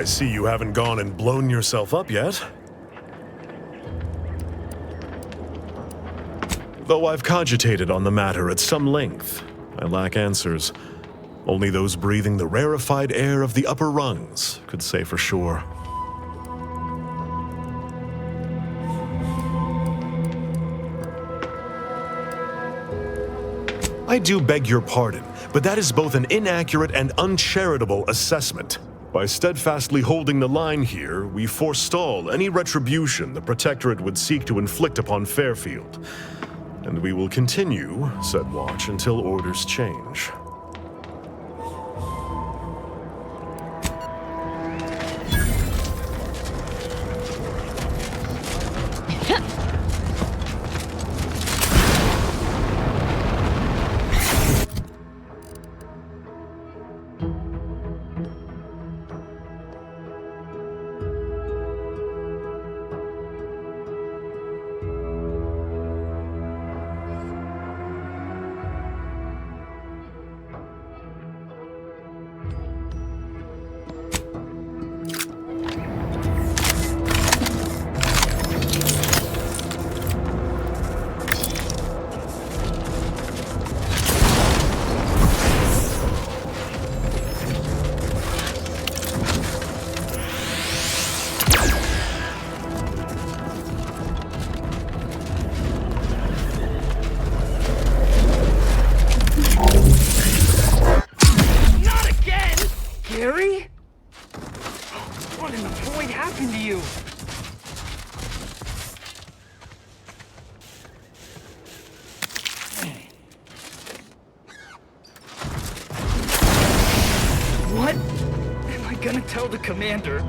I see you haven't gone and blown yourself up yet. Though I've cogitated on the matter at some length, I lack answers. Only those breathing the rarefied air of the upper rungs could say for sure. I do beg your pardon, but that is both an inaccurate and uncharitable assessment. By steadfastly holding the line here, we forestall any retribution the Protectorate would seek to inflict upon Fairfield. And we will continue said watch until orders change. Tell the commander.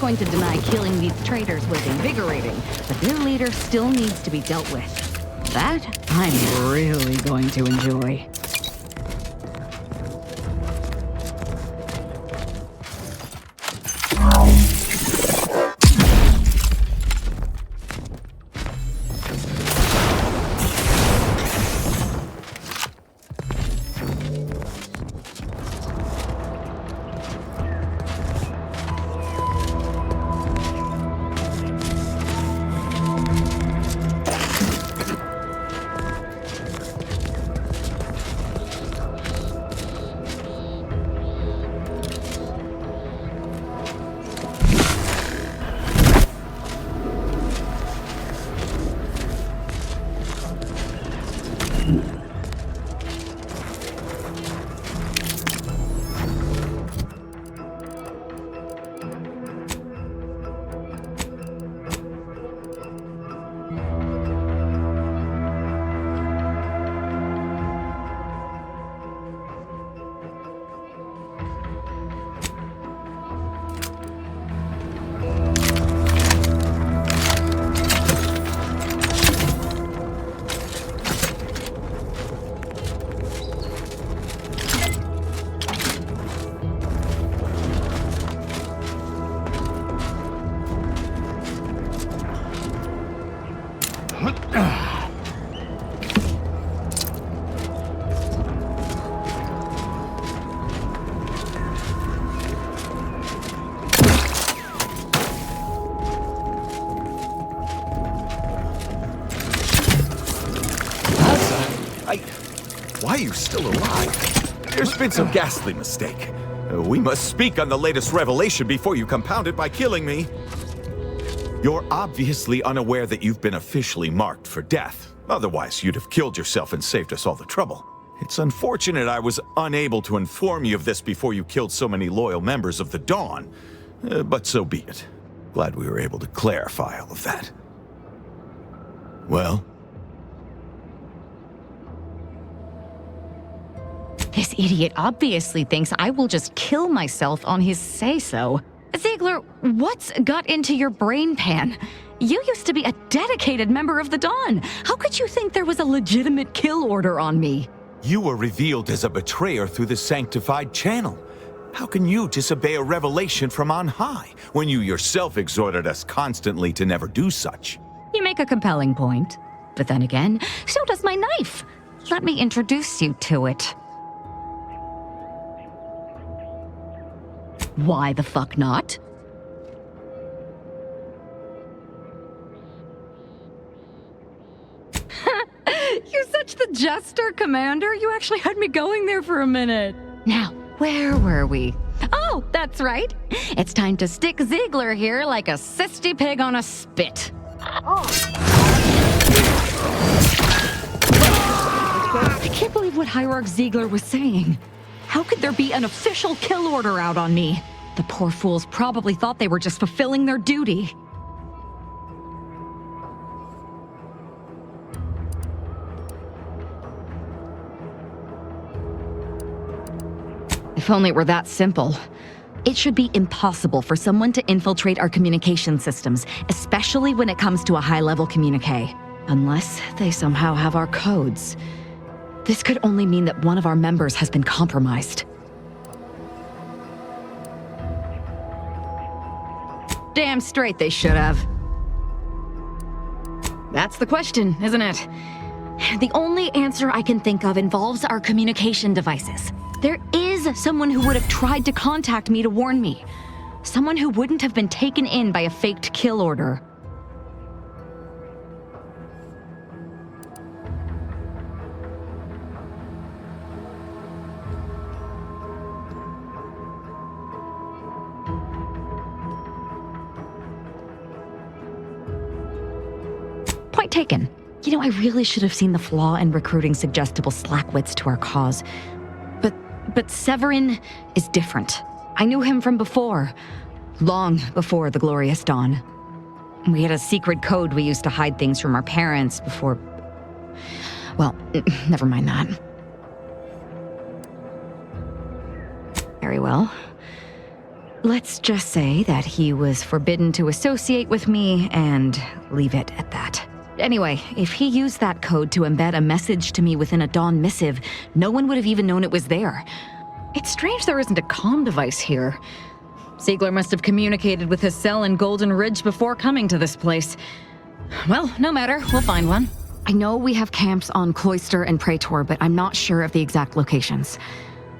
Going to deny killing these traitors was invigorating, but their leader still needs to be dealt with. That I'm really going to enjoy. Why are you still alive? There's been some ghastly mistake. We must speak on the latest revelation before you compound it by killing me. You're obviously unaware that you've been officially marked for death. Otherwise, you'd have killed yourself and saved us all the trouble. It's unfortunate I was unable to inform you of this before you killed so many loyal members of the Dawn. But so be it. Glad we were able to clarify all of that. Well? This idiot obviously thinks I will just kill myself on his say-so. Ziegler, what's got into your brain pan? You used to be a dedicated member of the Dawn. How could you think there was a legitimate kill order on me? You were revealed as a betrayer through the sanctified channel. How can you disobey a revelation from on high, when you yourself exhorted us constantly to never do such? You make a compelling point. But then again, so does my knife. Let me introduce you to it. Why the fuck not? You're such the jester, Commander. You actually had me going there for a minute. Now, where were we? Oh, that's right. It's time to stick Ziegler here like a cysty pig on a spit. I can't believe what Hierarch Ziegler was saying. How could there be an official kill order out on me? The poor fools probably thought they were just fulfilling their duty. If only it were that simple. It should be impossible for someone to infiltrate our communication systems, especially when it comes to a high-level communique. Unless they somehow have our codes. This could only mean that one of our members has been compromised. Damn straight they should have. That's the question, isn't it? The only answer I can think of involves our communication devices. There is someone who would have tried to contact me to warn me. Someone who wouldn't have been taken in by a faked kill order. Point taken. You know, I really should have seen the flaw in recruiting suggestible slackwits to our cause. But Severin is different. I knew him from before. Long before the Glorious Dawn. We had a secret code we used to hide things from our parents before... Well, never mind that. Very well. Let's just say that he was forbidden to associate with me and leave it at that. Anyway, if he used that code to embed a message to me within a Dawn missive, no one would have even known it was there. It's strange there isn't a comm device here. Ziegler must have communicated with his cell in Golden Ridge before coming to this place. Well, no matter, we'll find one. I know we have camps on Cloister and Praetor, but I'm not sure of the exact locations.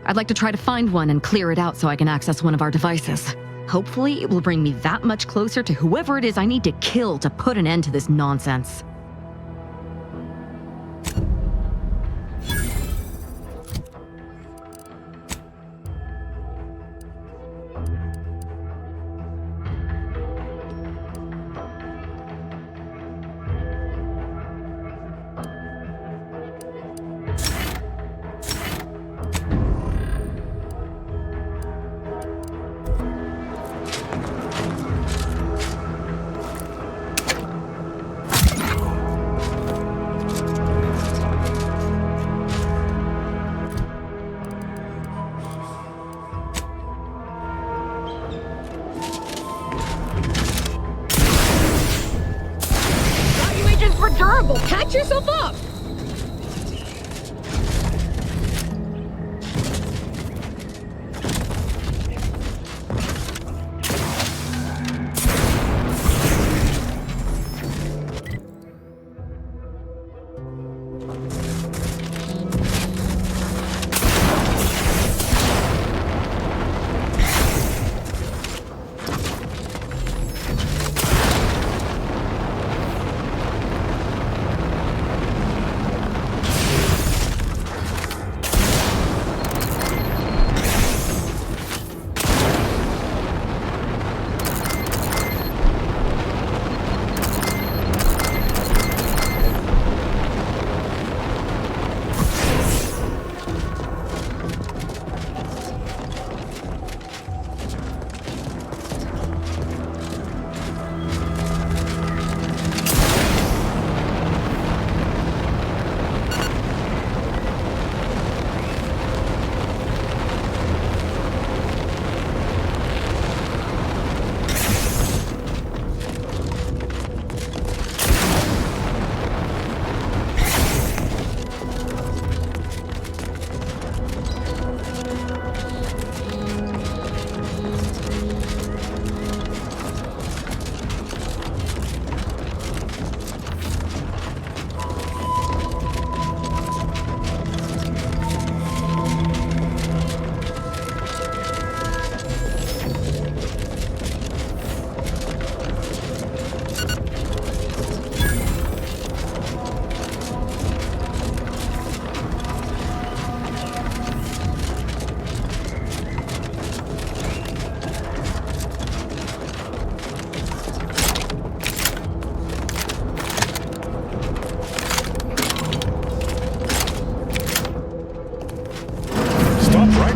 I'd like to try to find one and clear it out so I can access one of our devices. Hopefully, it will bring me that much closer to whoever it is I need to kill to put an end to this nonsense. Durable, patch yourself up!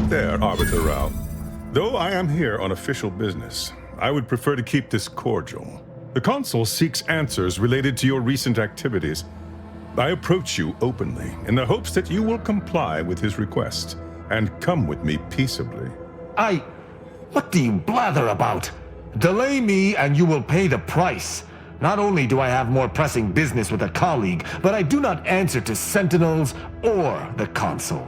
right there, Arbiter Rao. Though I am here on official business, I would prefer to keep this cordial. The Consul seeks answers related to your recent activities. I approach you openly in the hopes that you will comply with his request and come with me peaceably. What do you blather about? Delay me and you will pay the price. Not only do I have more pressing business with a colleague, but I do not answer to Sentinels or the Consul.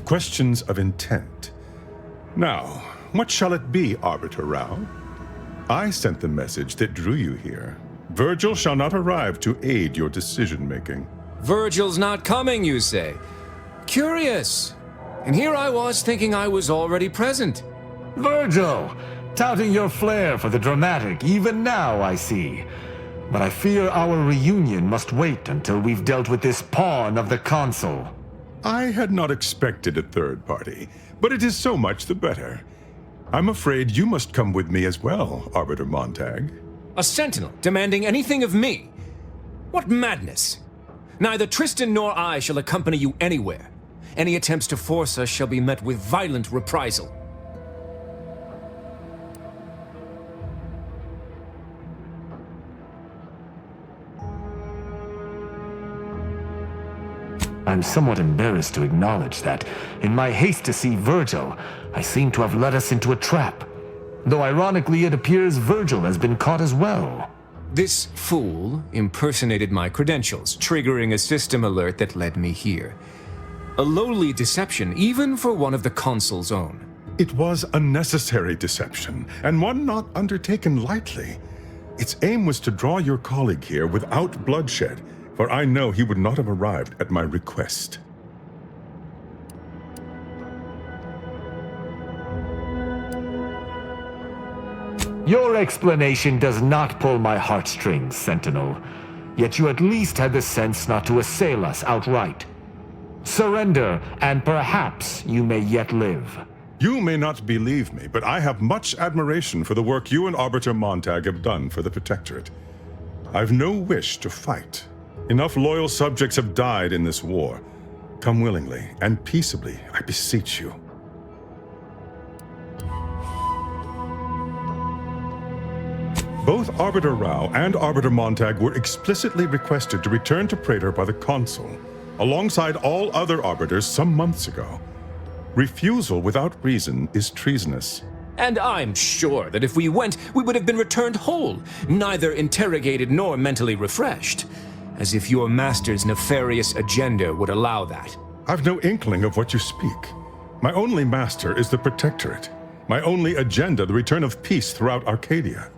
Questions of intent. Now, what shall it be, Arbiter Rao? I sent the message that drew you here. Virgil shall not arrive to aid your decision-making. Virgil's not coming, you say? Curious. And here I was thinking I was already present. Virgil! Touting your flair for the dramatic, even now, I see. But I fear our reunion must wait until we've dealt with this pawn of the Consul. I had not expected a third party, but it is so much the better. I'm afraid you must come with me as well, Arbiter Montag. A sentinel demanding anything of me? What madness! Neither Tristan nor I shall accompany you anywhere. Any attempts to force us shall be met with violent reprisal. I'm somewhat embarrassed to acknowledge that, in my haste to see Virgil, I seem to have led us into a trap. Though ironically, it appears Virgil has been caught as well. This fool impersonated my credentials, triggering a system alert that led me here. A lowly deception, even for one of the Consul's own. It was a necessary deception, and one not undertaken lightly. Its aim was to draw your colleague here without bloodshed, for I know he would not have arrived at my request. Your explanation does not pull my heartstrings, Sentinel. Yet you at least had the sense not to assail us outright. Surrender, and perhaps you may yet live. You may not believe me, but I have much admiration for the work you and Arbiter Montag have done for the Protectorate. I've no wish to fight. Enough loyal subjects have died in this war. Come willingly and peaceably, I beseech you. Both Arbiter Rao and Arbiter Montag were explicitly requested to return to Praetor by the Consul, alongside all other Arbiters some months ago. Refusal without reason is treasonous. And I'm sure that if we went, we would have been returned whole, neither interrogated nor mentally refreshed. As if your master's nefarious agenda would allow that. I've no inkling of what you speak. My only master is the Protectorate. My only agenda, the return of peace throughout Arcadia.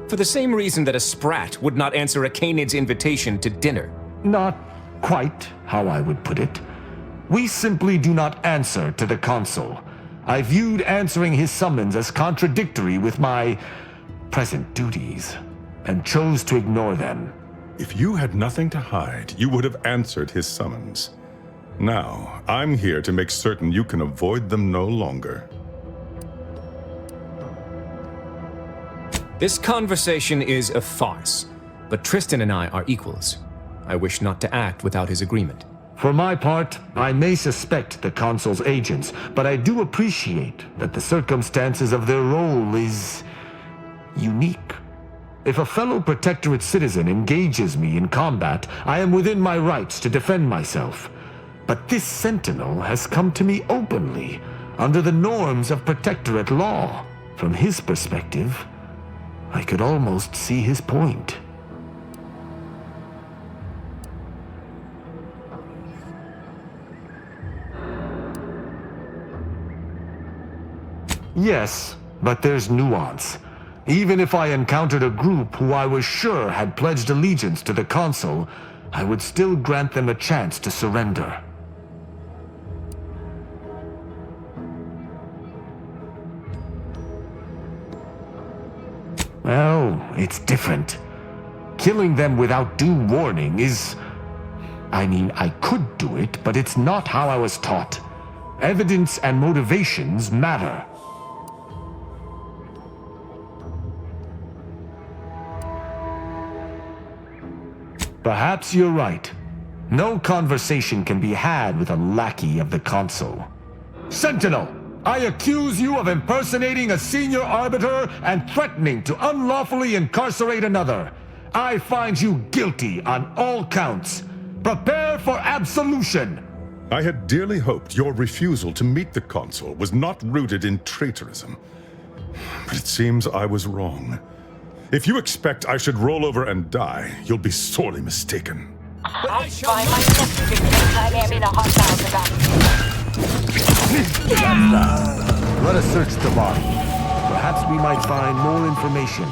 For the same reason that a sprat would not answer a Canid's invitation to dinner. Not quite how I would put it. We simply do not answer to the Consul. I viewed answering his summons as contradictory with my present duties, and chose to ignore them. If you had nothing to hide, you would have answered his summons. Now, I'm here to make certain you can avoid them no longer. This conversation is a farce, but Tristan and I are equals. I wish not to act without his agreement. For my part, I may suspect the Consul's agents, but I do appreciate that the circumstances of their role is unique. If a fellow Protectorate citizen engages me in combat, I am within my rights to defend myself. But this Sentinel has come to me openly, under the norms of Protectorate law. From his perspective, I could almost see his point. Yes, but there's nuance. Even if I encountered a group who I was sure had pledged allegiance to the Consul, I would still grant them a chance to surrender. Well, it's different. Killing them without due warning is I mean, I could do it, but it's not how I was taught. Evidence and motivations matter. Perhaps you're right. No conversation can be had with a lackey of the Consul. Sentinel! I accuse you of impersonating a senior arbiter and threatening to unlawfully incarcerate another. I find you guilty on all counts. Prepare for absolution! I had dearly hoped your refusal to meet the consul was not rooted in traitorism. But it seems I was wrong. If you expect I should roll over and die, you'll be sorely mistaken. I'll find my sister anytime I'm in a hostile environment. Let us search the body. Perhaps we might find more information.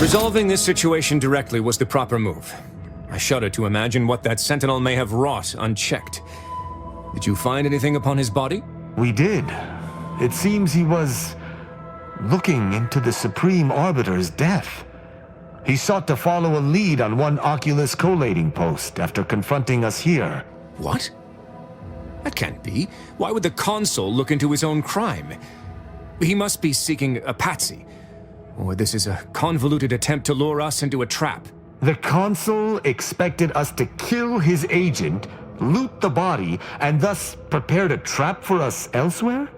Resolving this situation directly was the proper move. I shudder to imagine what that sentinel may have wrought unchecked. Did you find anything upon his body? We did. It seems he was looking into the Supreme Arbiter's death. He sought to follow a lead on one Oculus collating post after confronting us here. What? That can't be. Why would the consul look into his own crime? He must be seeking a patsy. Or this is a convoluted attempt to lure us into a trap. The consul expected us to kill his agent, loot the body, and thus prepared a trap for us elsewhere?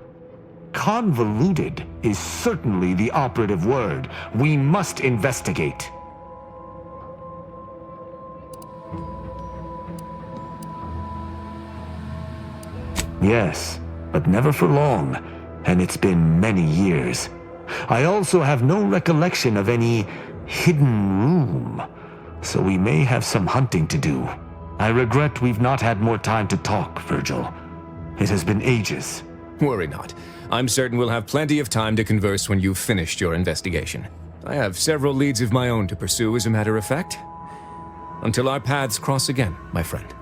Convoluted is certainly the operative word. We must investigate. Yes, but never for long, and it's been many years. I also have no recollection of any hidden room, so we may have some hunting to do. I regret we've not had more time to talk, Virgil. It has been ages. Worry not. I'm certain we'll have plenty of time to converse when you've finished your investigation. I have several leads of my own to pursue, as a matter of fact. Until our paths cross again, my friend.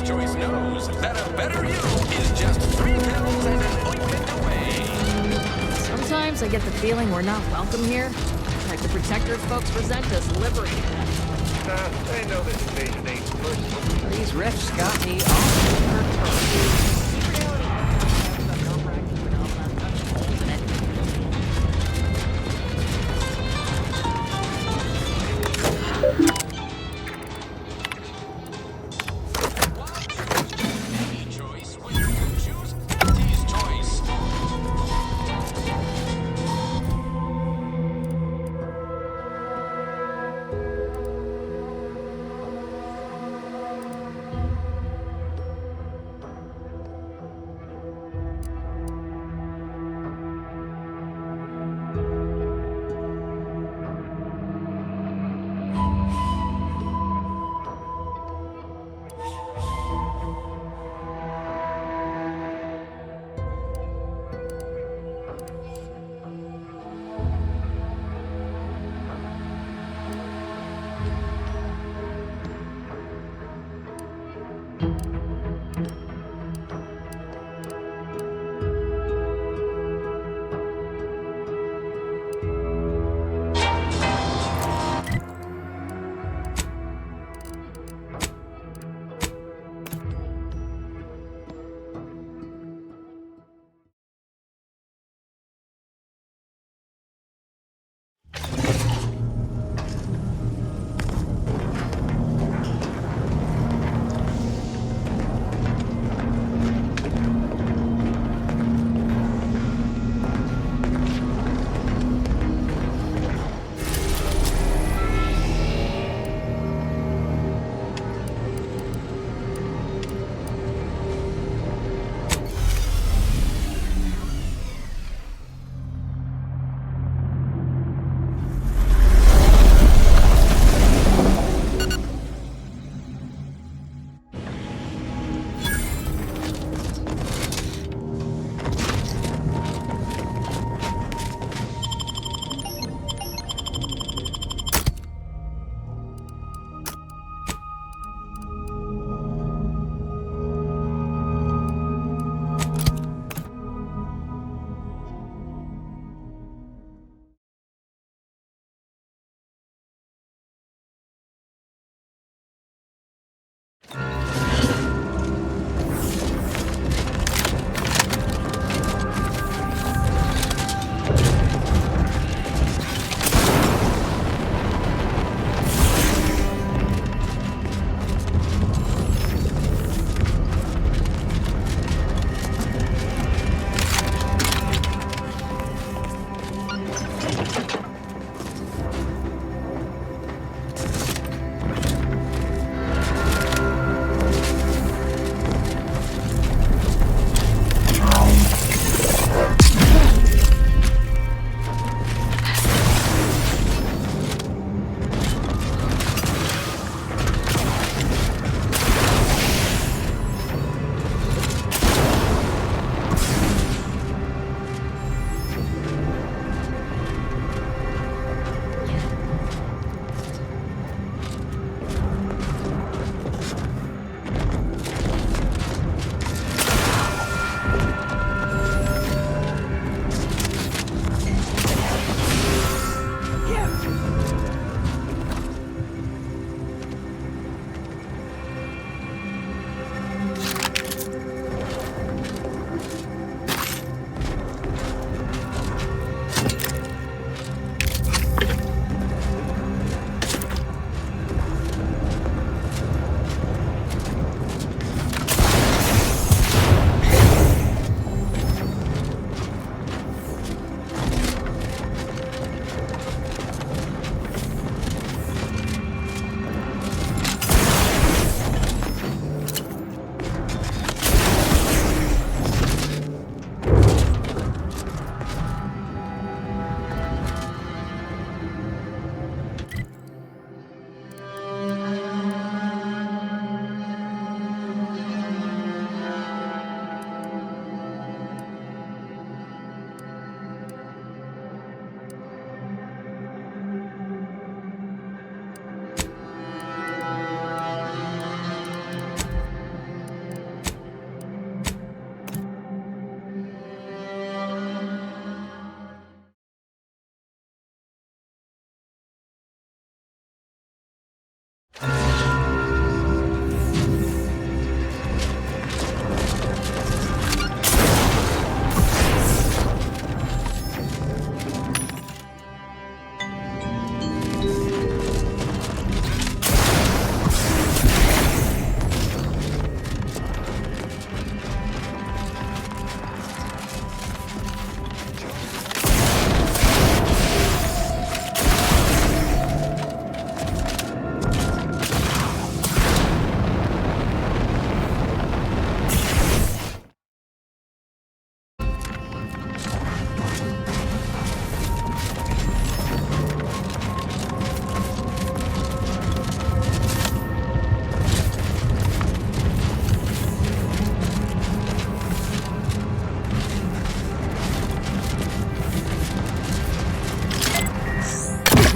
Choice knows that a better you is just 3 pills and an ointment away. Sometimes I get the feeling we're not welcome here. Like the Protectorate folks resent us liberating them. They know this invasion ain't personal. These riffs got me all perturbed.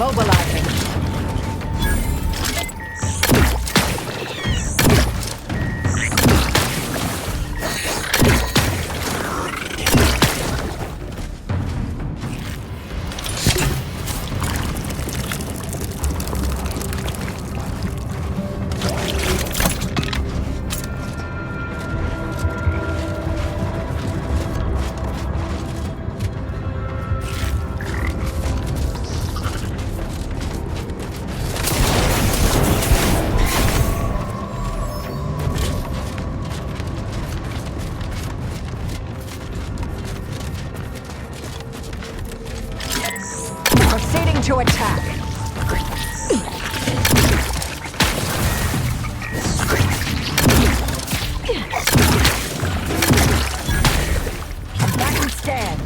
Mobilizing. Proceeding to attack. Back and stand.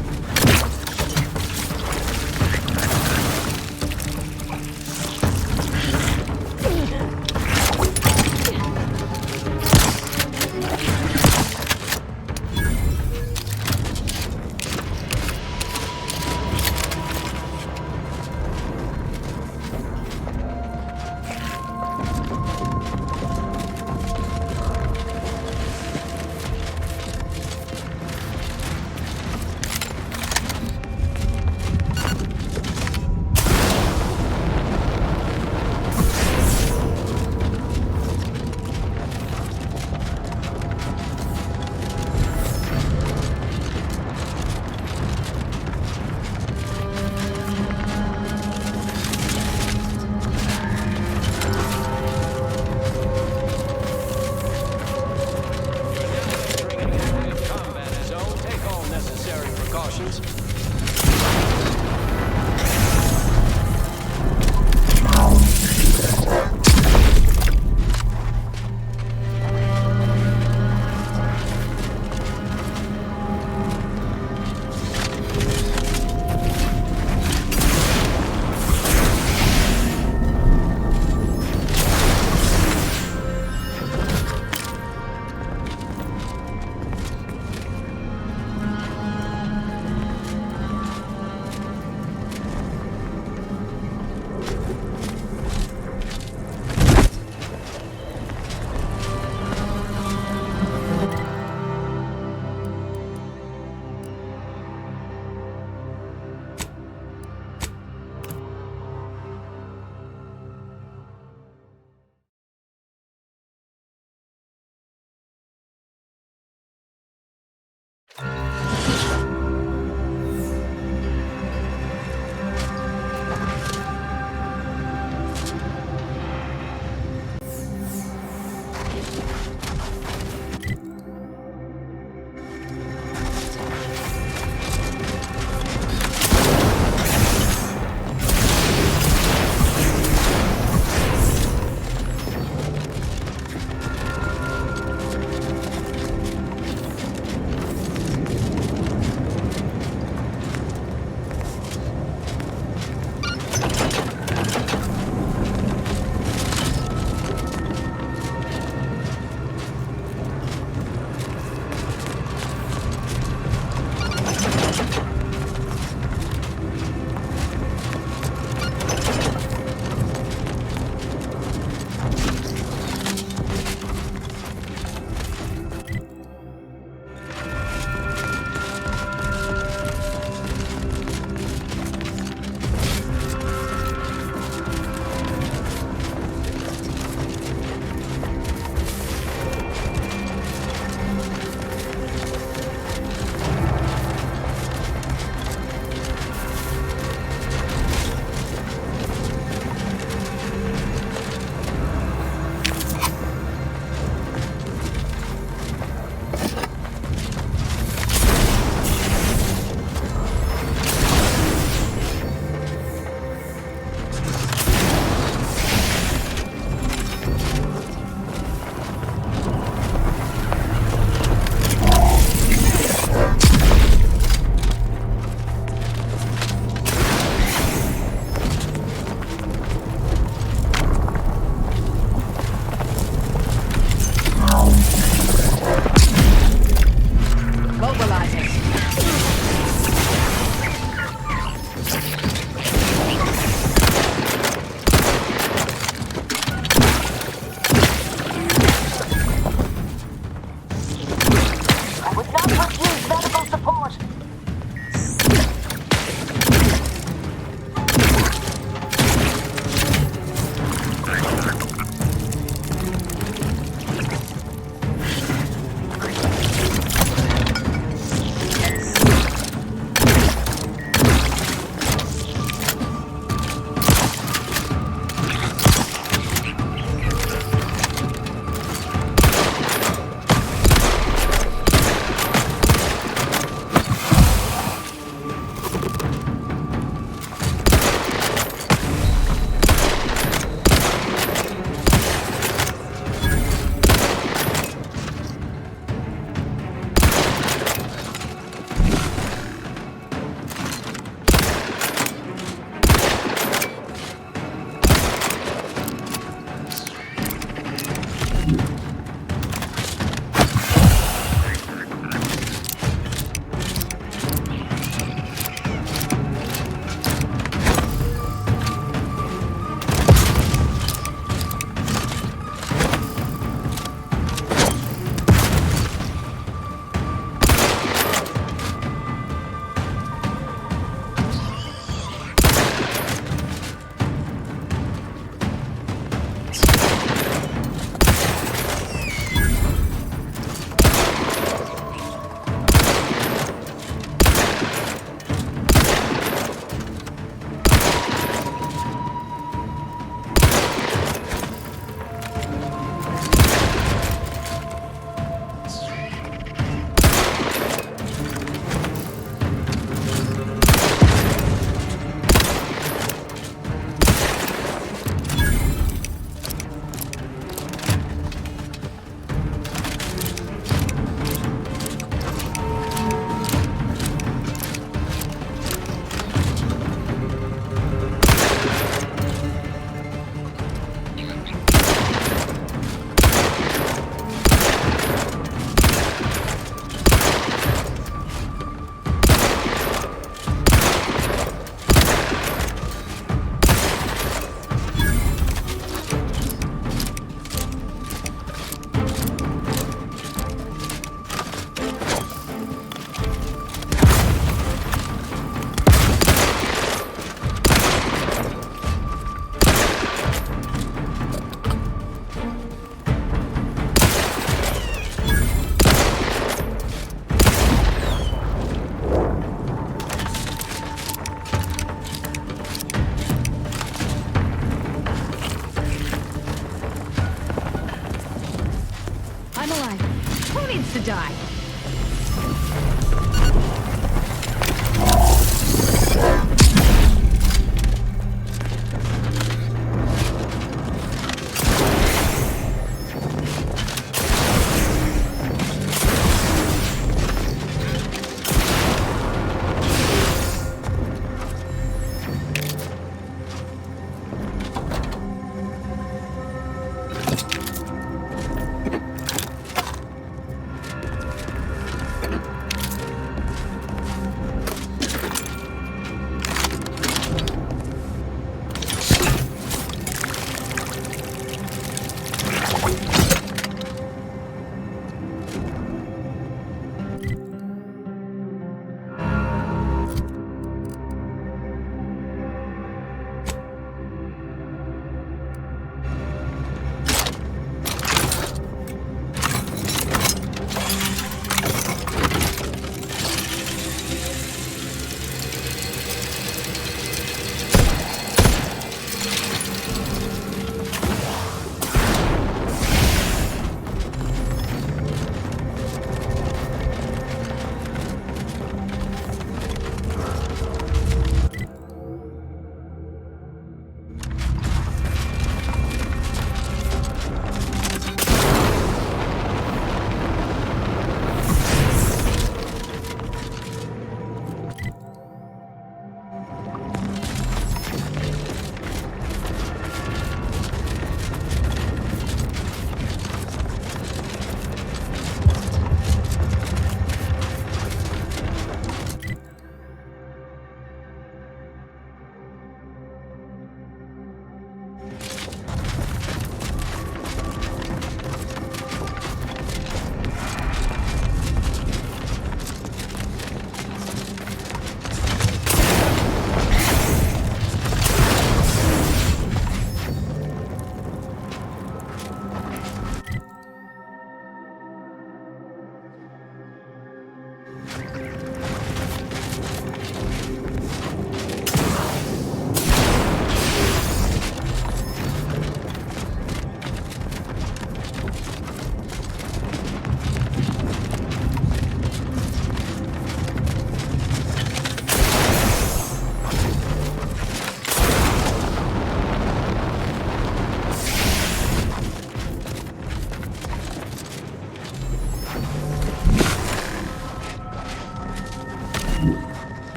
die.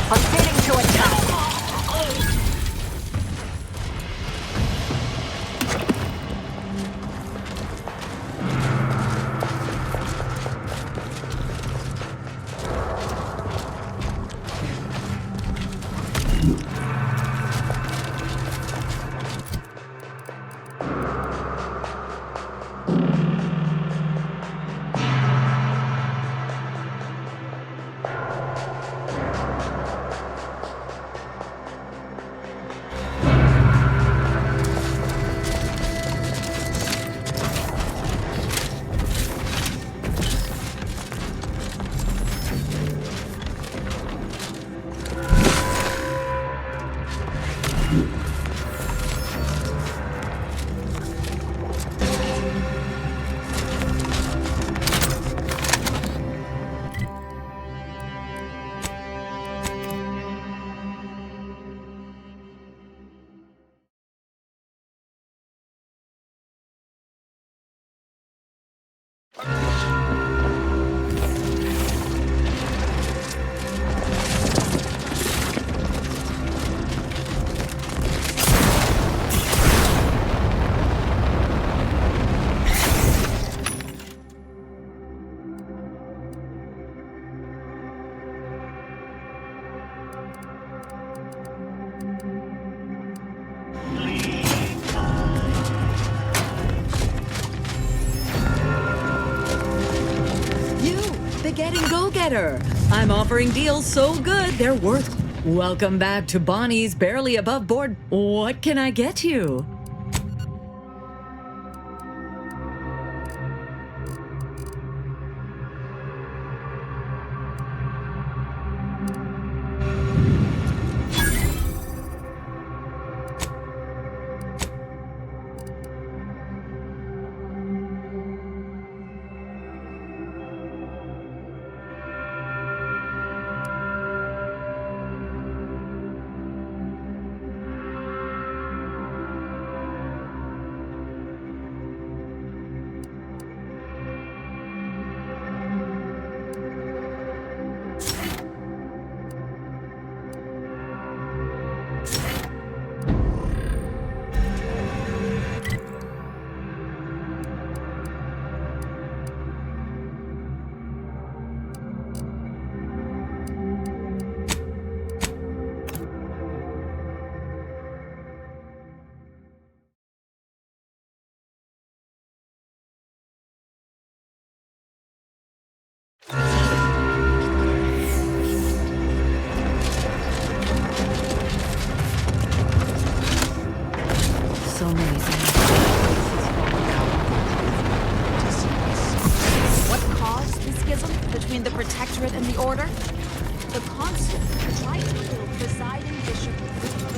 Proceeding to attack. Go-getter. I'm offering deals so good, they're worth... Welcome back to Bonnie's Barely Above Board. What can I get you? schism between the Protectorate and the Order? The Consul tried to kill presiding Bishop Basar.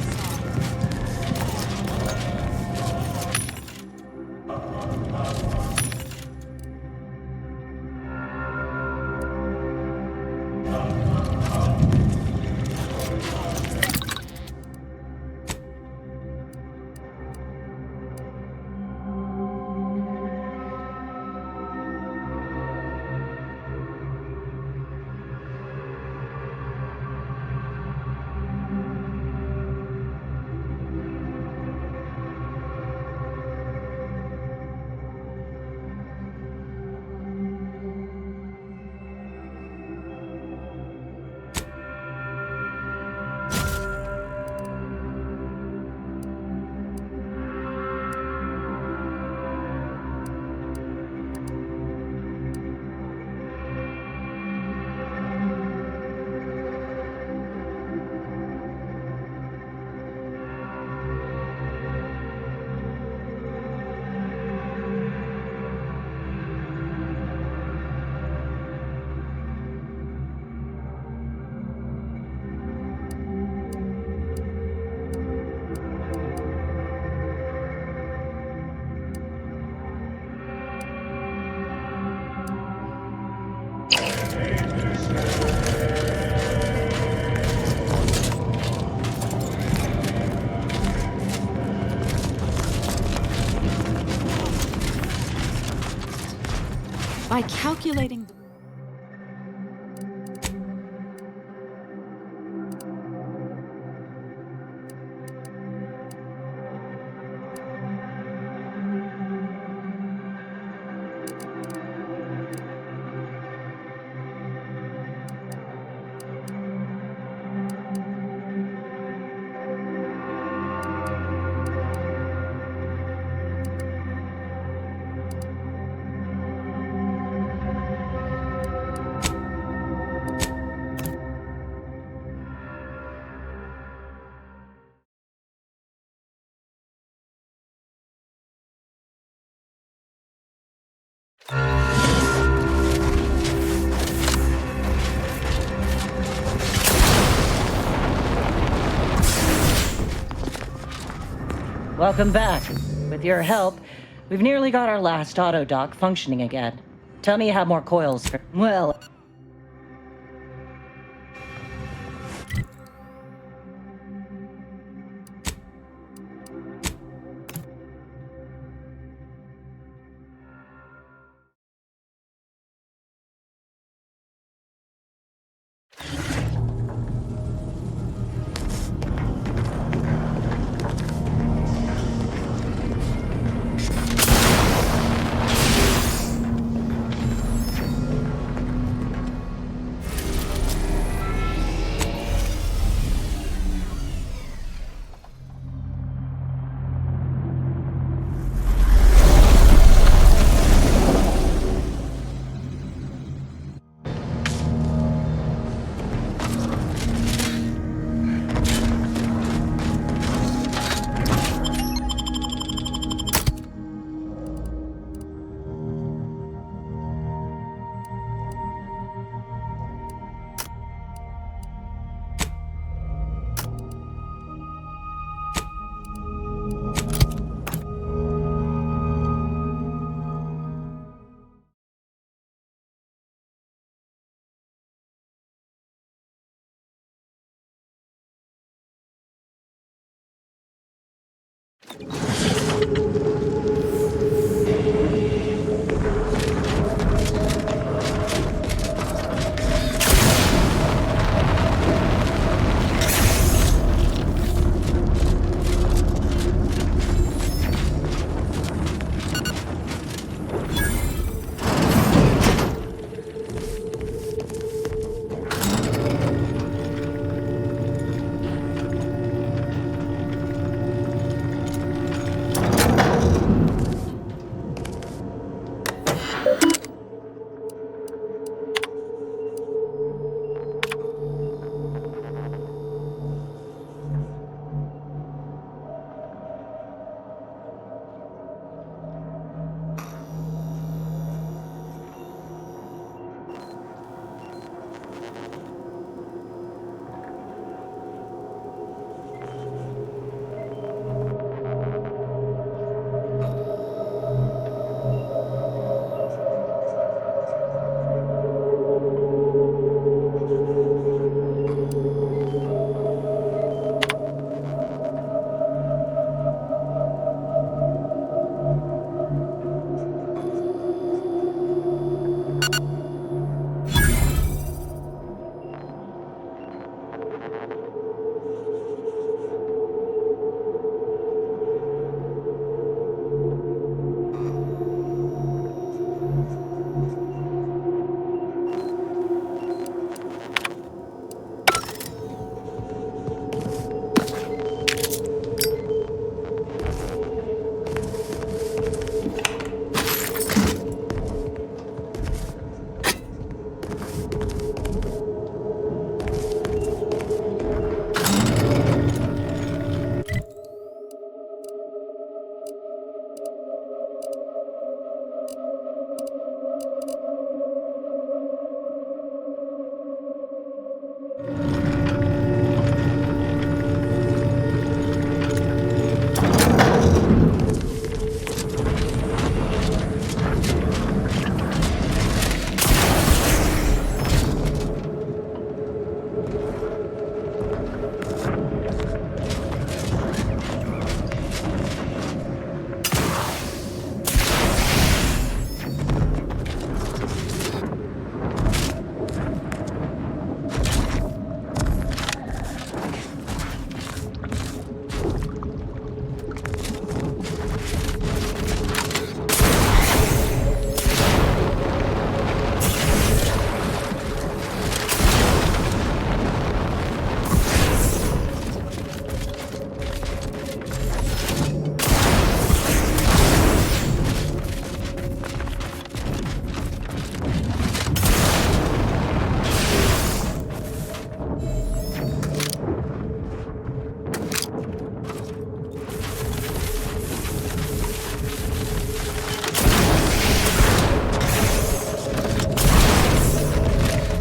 By calculating the Welcome back. With your help, we've nearly got our last auto dock functioning again. Tell me you have more coils for... Well...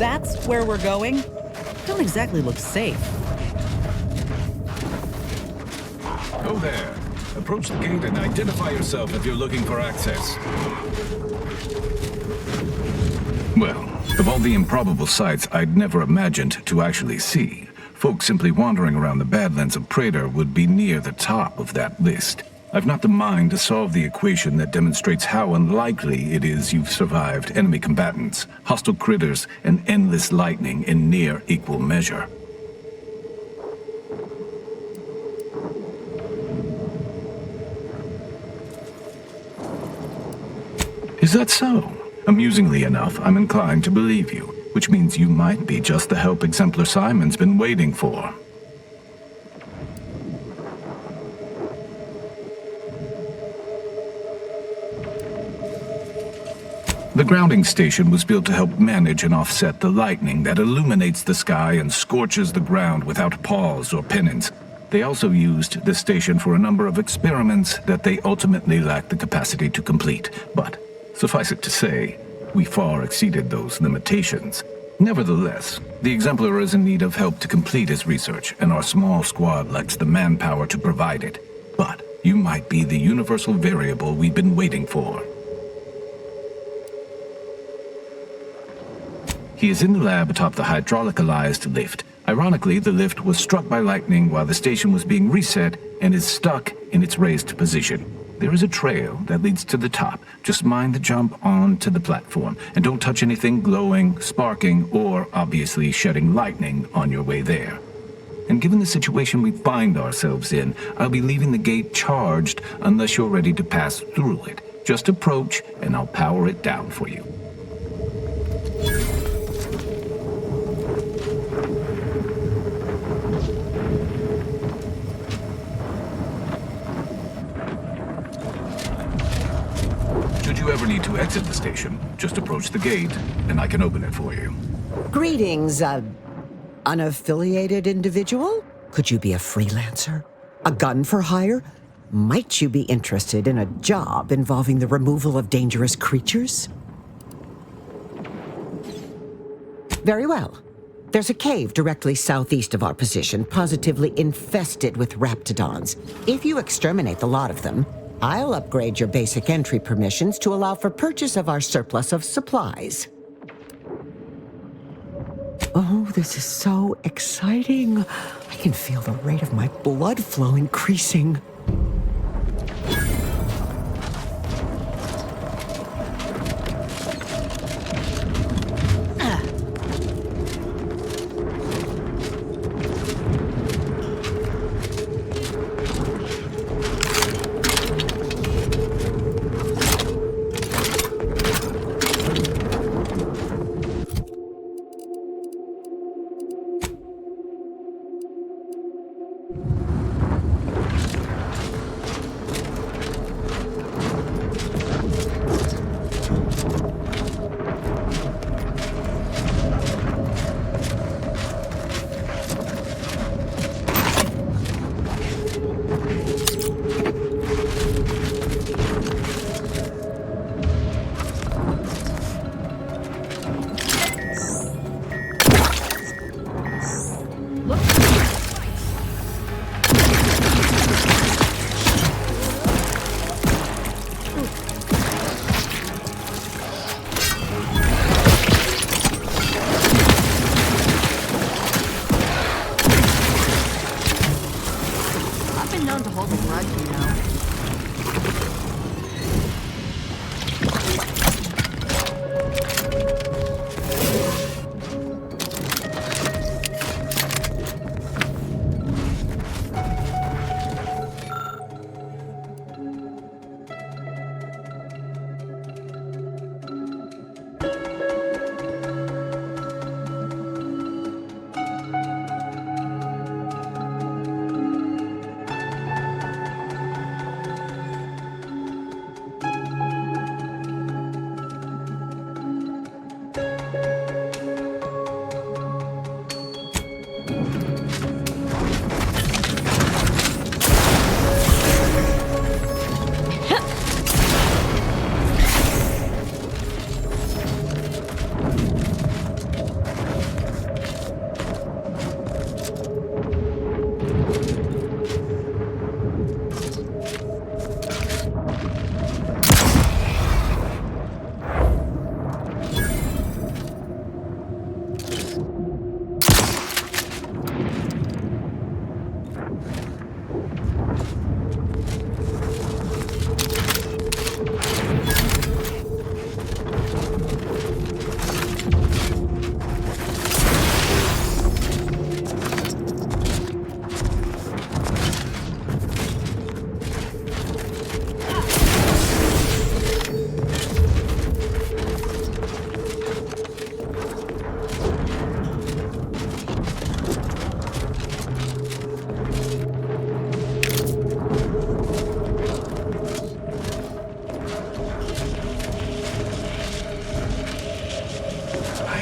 That's where we're going? Don't exactly look safe. Go there. Approach the gate and identify yourself if you're looking for access. Well, of all the improbable sights I'd never imagined to actually see, folks simply wandering around the Badlands of Praetor would be near the top of that list. I've not the mind to solve the equation that demonstrates how unlikely it is you've survived enemy combatants, hostile critters, and endless lightning in near equal measure. Is that so? Amusingly enough, I'm inclined to believe you, which means you might be just the help Exemplar Simon's been waiting for. The grounding station was built to help manage and offset the lightning that illuminates the sky and scorches the ground without pause or penance. They also used the station for a number of experiments that they ultimately lacked the capacity to complete. But suffice it to say, we far exceeded those limitations. Nevertheless, the Exemplar is in need of help to complete his research, and our small squad lacks the manpower to provide it. But you might be the universal variable we've been waiting for. He is in the lab atop the hydraulicalized lift. Ironically, the lift was struck by lightning while the station was being reset and is stuck in its raised position. There is a trail that leads to the top. Just mind the jump onto the platform, and don't touch anything glowing, sparking, or obviously shedding lightning on your way there. And given the situation we find ourselves in, I'll be leaving the gate charged unless you're ready to pass through it. Just approach, and I'll power it down for you. Should you ever need to exit the station, just approach the gate, and I can open it for you. Greetings, unaffiliated individual? Could you be a freelancer? A gun for hire? Might you be interested in a job involving the removal of dangerous creatures? Very well. There's a cave directly southeast of our position, positively infested with raptidons. If you exterminate the lot of them, I'll upgrade your basic entry permissions to allow for purchase of our surplus of supplies. Oh, this is so exciting. I can feel the rate of my blood flow increasing.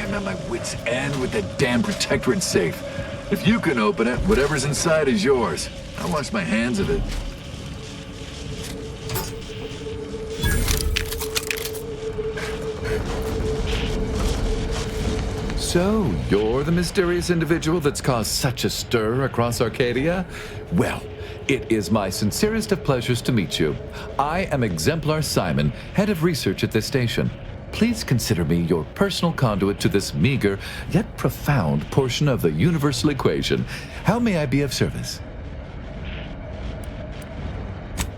I'm at my wit's end with that damn Protectorate safe. If you can open it, whatever's inside is yours. I'll wash my hands of it. So, you're the mysterious individual that's caused such a stir across Arcadia? Well, it is my sincerest of pleasures to meet you. I am Exemplar Simon, head of research at this station. Please consider me your personal conduit to this meager, yet profound portion of the universal equation. How may I be of service?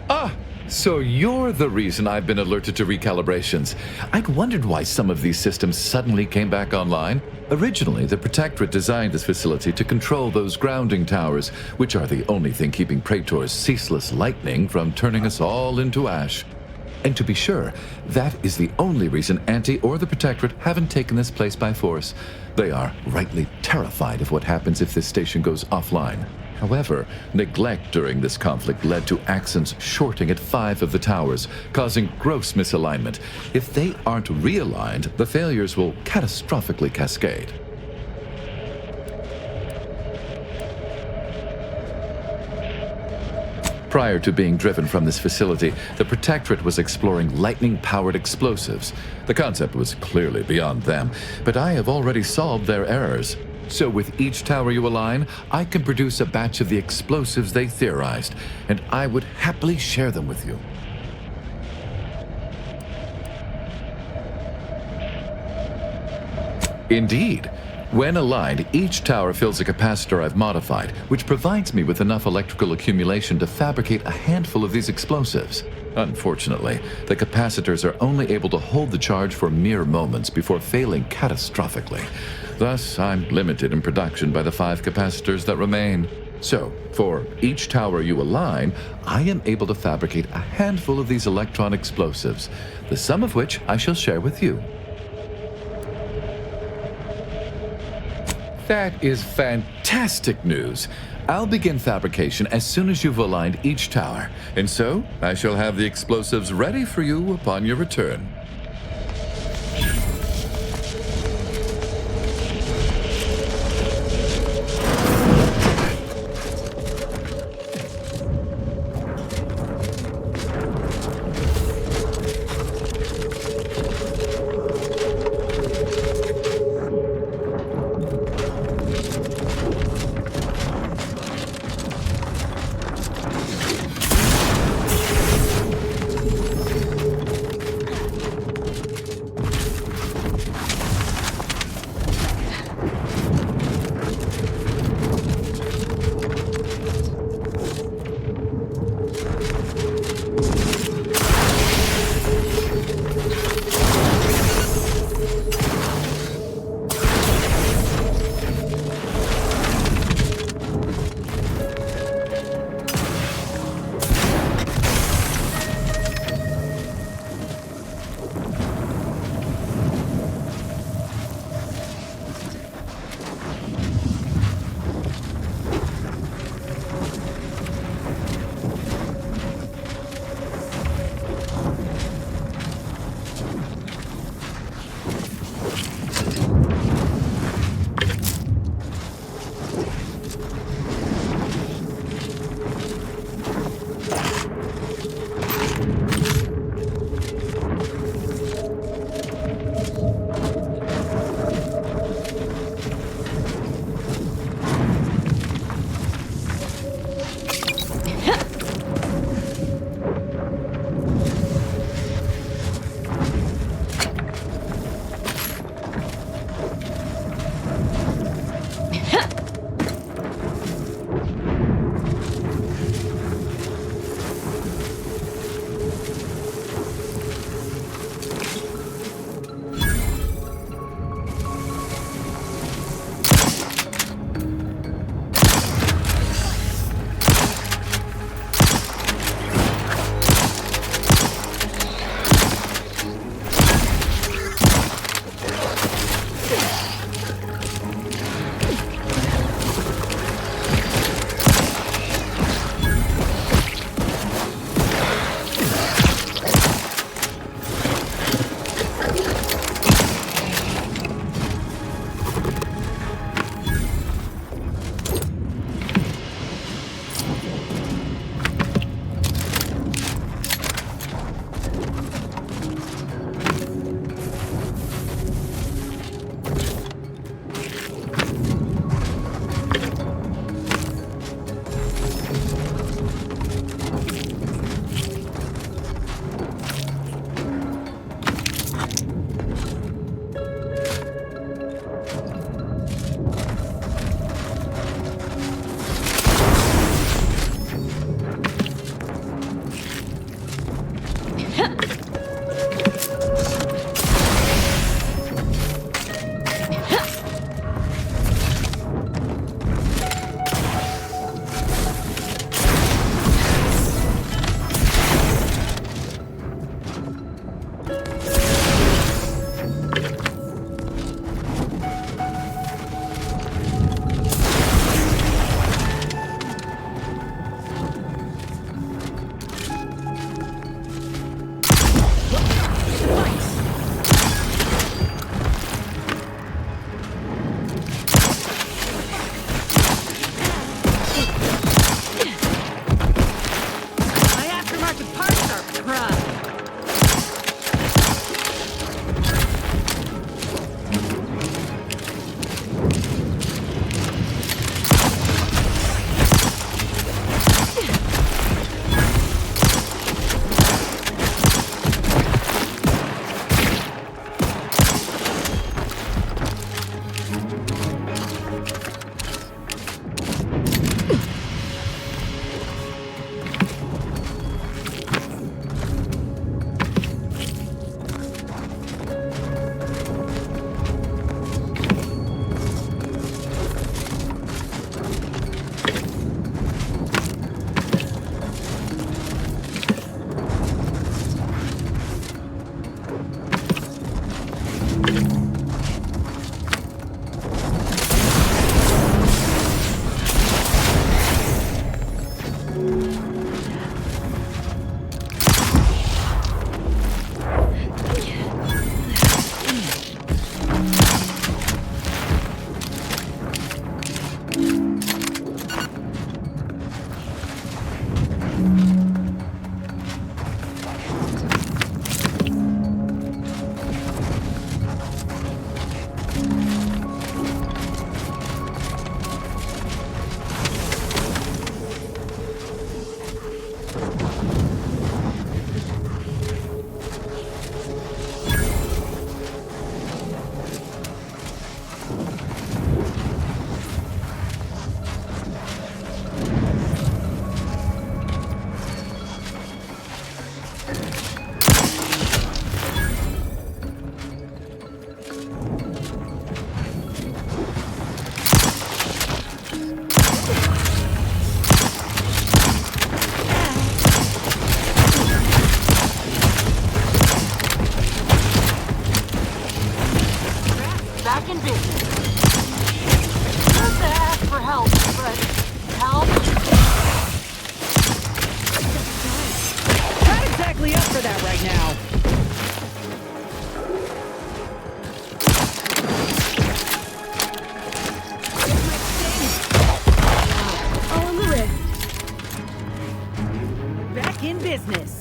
Ah! So you're the reason I've been alerted to recalibrations. I'd wondered why some of these systems suddenly came back online. Originally, the Protectorate designed this facility to control those grounding towers, which are the only thing keeping Praetor's ceaseless lightning from turning us all into ash. And to be sure, that is the only reason Anti or the Protectorate haven't taken this place by force. They are rightly terrified of what happens if this station goes offline. However, neglect during this conflict led to Axons shorting at 5 of the towers, causing gross misalignment. If they aren't realigned, the failures will catastrophically cascade. Prior to being driven from this facility, the Protectorate was exploring lightning-powered explosives. The concept was clearly beyond them, but I have already solved their errors. So with each tower you align, I can produce a batch of the explosives they theorized, and I would happily share them with you. Indeed. When aligned, each tower fills a capacitor I've modified, which provides me with enough electrical accumulation to fabricate a handful of these explosives. Unfortunately, the capacitors are only able to hold the charge for mere moments before failing catastrophically. Thus, I'm limited in production by the 5 capacitors that remain. So, for each tower you align, I am able to fabricate a handful of these electron explosives, the sum of which I shall share with you. That is fantastic news. I'll begin fabrication as soon as you've aligned each tower, and so I shall have the explosives ready for you upon your return. in business. Not to ask for help, but help? Not exactly up for that right now. All on the wrist. Back in business.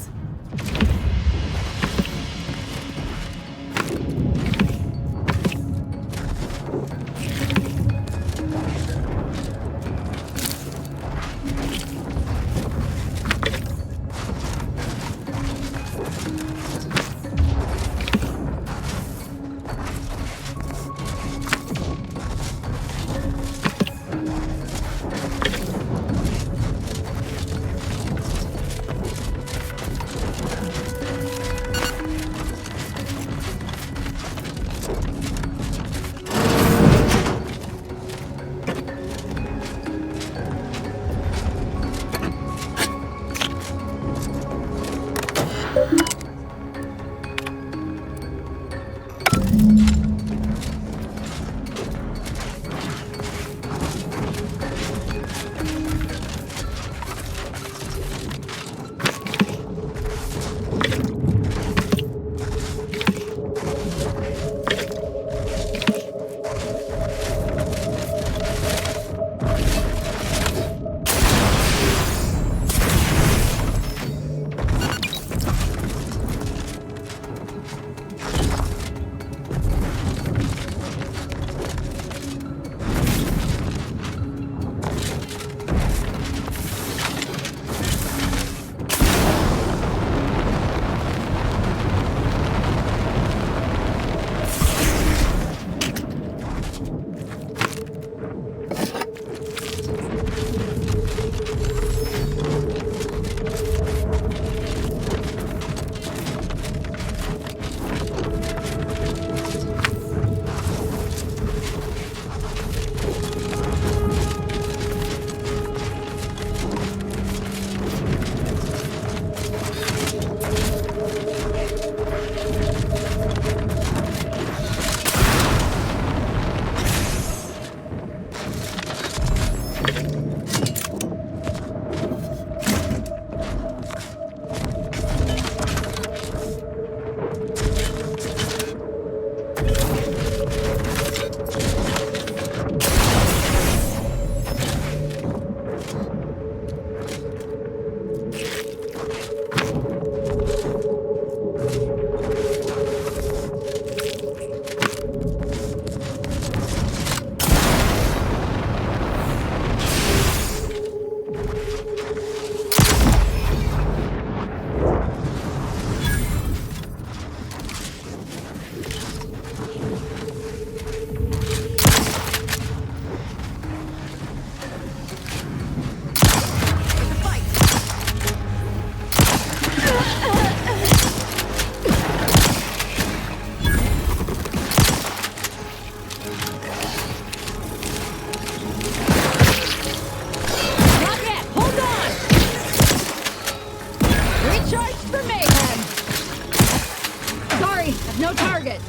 No target.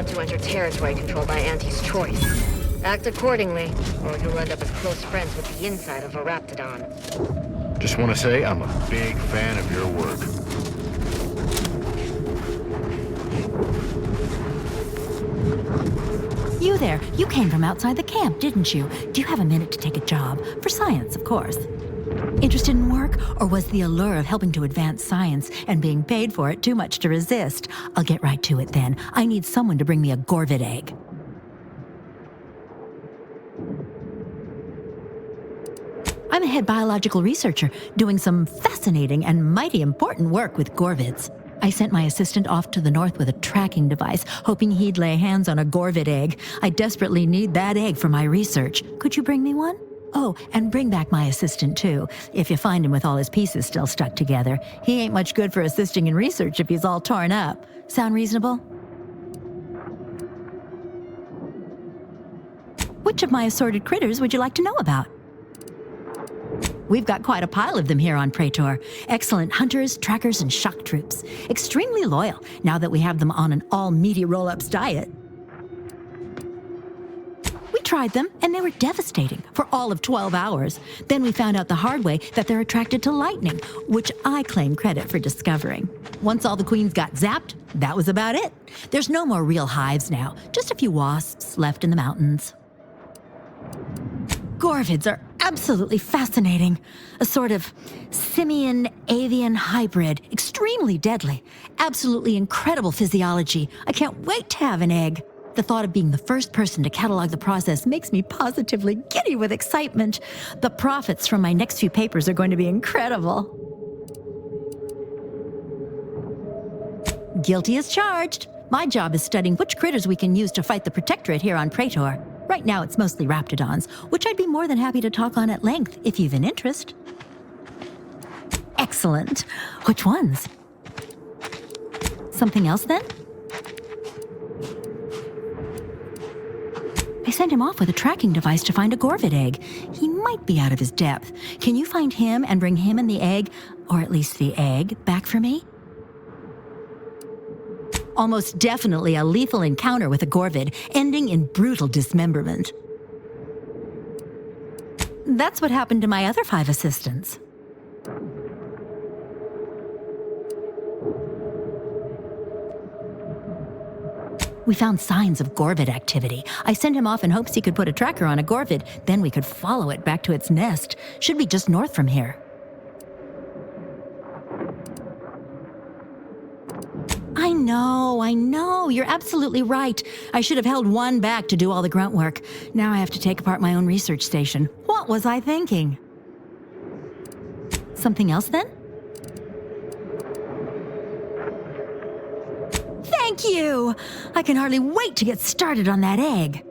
To enter territory controlled by Auntie's choice. Act accordingly, or you'll end up as close friends with the inside of a Raptidon. Just want to say I'm a big fan of your work. there. You came from outside the camp, didn't you? Do you have a minute to take a job? For science, of course. Interested in work, or was the allure of helping to advance science and being paid for it too much to resist? I'll get right to it then. I need someone to bring me a Gorvid egg. I'm a head biological researcher doing some fascinating and mighty important work with Gorvids. I sent my assistant off to the north with a tracking device, hoping he'd lay hands on a Gorvid egg. I desperately need that egg for my research. Could you bring me one? Oh, and bring back my assistant, too, if you find him with all his pieces still stuck together. He ain't much good for assisting in research if he's all torn up. Sound reasonable? Which of my assorted critters would you like to know about? We've got quite a pile of them here on Praetor. Excellent hunters, trackers, and shock troops. Extremely loyal, now that we have them on an all-meaty roll-ups diet. We tried them, and they were devastating for all of 12 hours. Then we found out the hard way that they're attracted to lightning, which I claim credit for discovering. Once all the queens got zapped, that was about it. There's no more real hives now, just a few wasps left in the mountains. Gorvids are absolutely fascinating. A sort of simian-avian hybrid, extremely deadly. Absolutely incredible physiology. I can't wait to have an egg. The thought of being the first person to catalog the process makes me positively giddy with excitement. The profits from my next few papers are going to be incredible. Guilty as charged. My job is studying which critters we can use to fight the Protectorate here on Praetor. Right now it's mostly Raptidons, which I'd be more than happy to talk on at length if you've an interest. Excellent. Which ones? Something else then? I sent him off with a tracking device to find a Gorvid egg. He might be out of his depth. Can you find him and bring him and the egg, or at least the egg, back for me? Almost definitely a lethal encounter with a Gorvid, ending in brutal dismemberment. That's what happened to my other 5 assistants. We found signs of Gorvid activity. I sent him off in hopes he could put a tracker on a Gorvid, then we could follow it back to its nest. Should be just north from here. I know. You're absolutely right. I should have held one back to do all the grunt work. Now I have to take apart my own research station. What was I thinking? Something else then? Thank you! I can hardly wait to get started on that egg.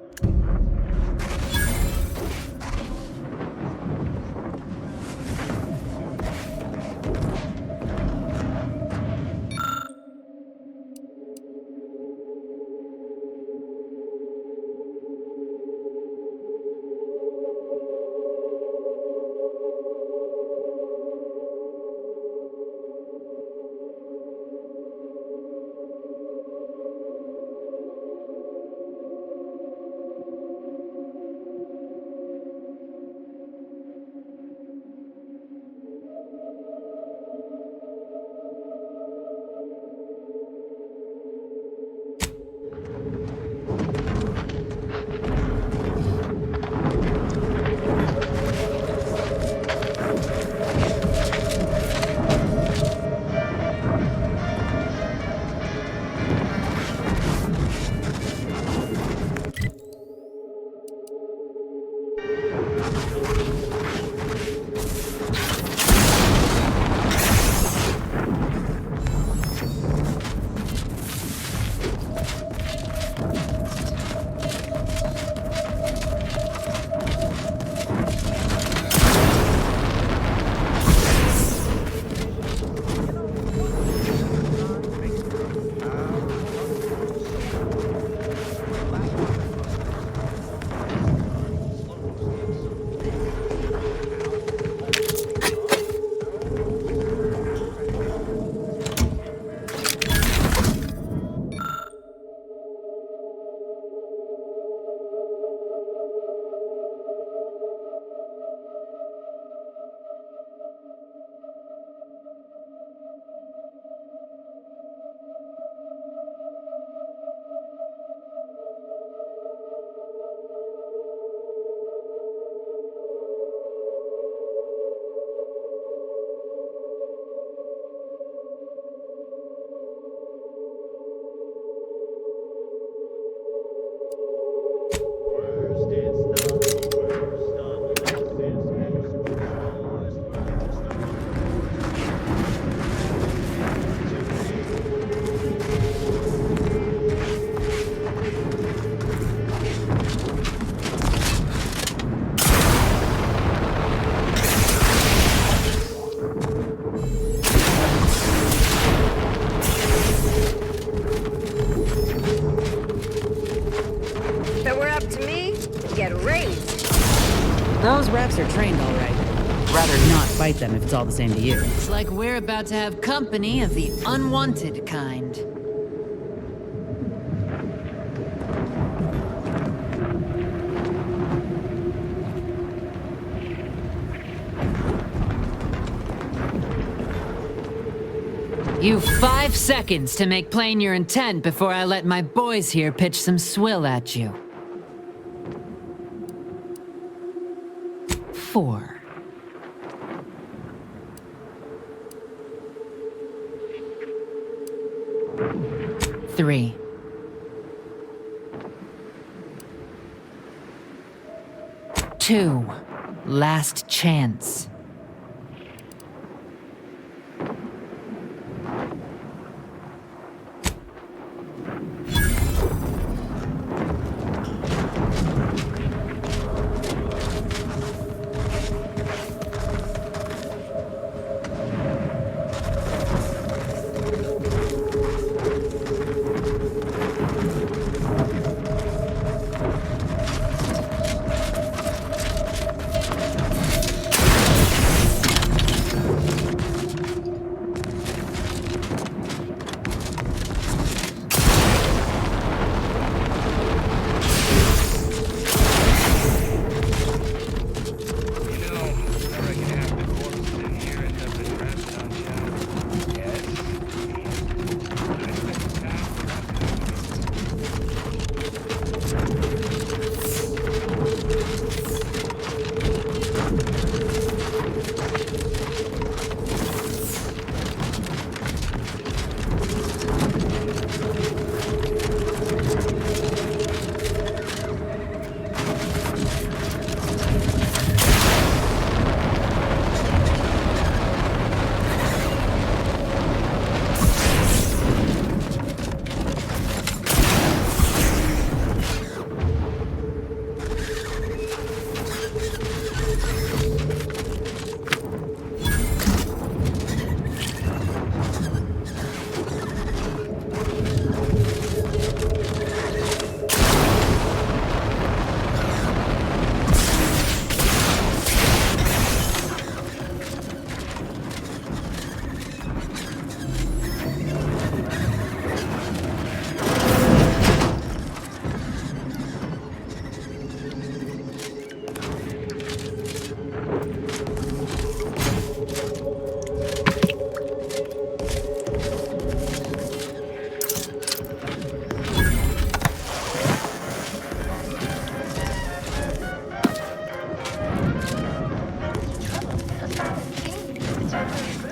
Those reps are trained all right. Rather not fight them if it's all the same to you. It's like we're about to have company of the unwanted kind. You've 5 seconds to make plain your intent before I let my boys here pitch some swill at you. 4. 3. 2. Last chance.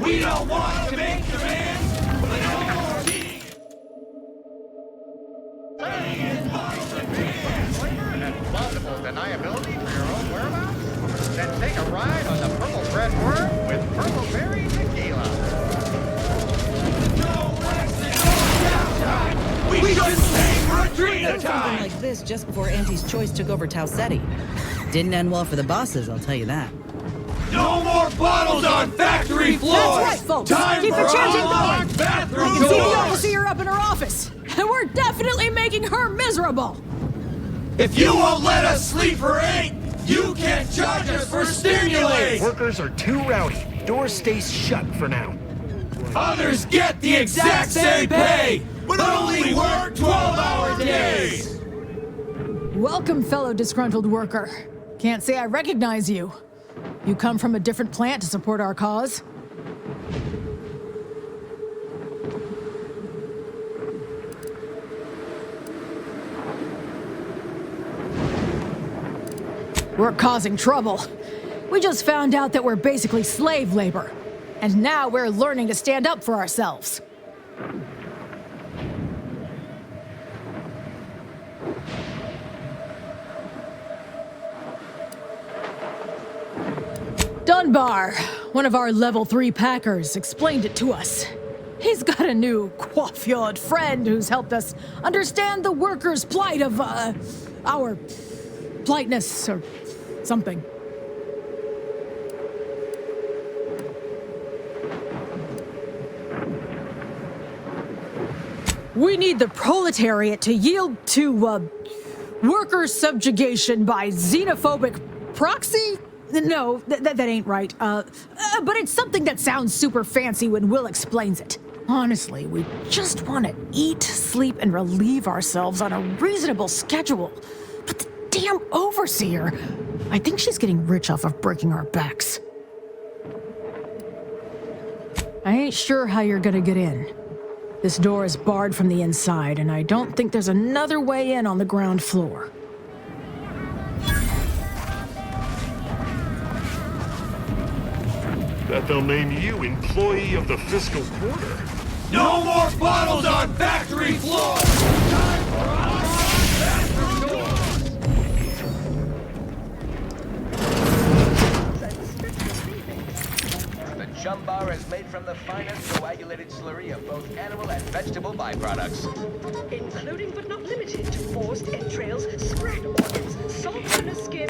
We don't want to make demands, but no need. And plausible deniability for your own whereabouts? Then take a ride on the Purple Bread Worm with Purple Berry Tequila. We should stay for a drink at a Something time. like this just before Auntie's Choice took over Tau Ceti. Didn't end well for the bosses, I'll tell you that. No more bottles on factory floor. That's right, folks. Time Keep for the chanting unlocked going. bathroom You can see the doors. overseer up in her office, and we're definitely making her miserable. If you won't let us sleep for 8, you can't charge us for stimulate. Workers are too rowdy. Doors stay shut for now. Others get the exact same pay, but only work 12-hour days. Welcome, fellow disgruntled worker. Can't say I recognize you. You come from a different plant to support our cause? We're causing trouble. We just found out that we're basically slave labor. And now we're learning to stand up for ourselves. Dunbar, one of our level 3 packers, explained it to us. He's got a new coiffured friend who's helped us understand the workers' plight of, our politeness or something. We need the proletariat to yield to, worker subjugation by xenophobic proxy? No, that ain't right. But it's something that sounds super fancy when Will explains it. Honestly, we just want to eat, sleep, and relieve ourselves on a reasonable schedule. But the damn overseer, I think she's getting rich off of breaking our backs. I ain't sure how you're gonna get in. This door is barred from the inside, and I don't think there's another way in on the ground floor. That they'll name you Employee of the Fiscal Quarter. No more bottles on factory floor! Time for bathroom doors! The chum bar is made from the finest coagulated slurry of both animal and vegetable byproducts. Including but not limited to forced entrails, spread organs, salt on the skin,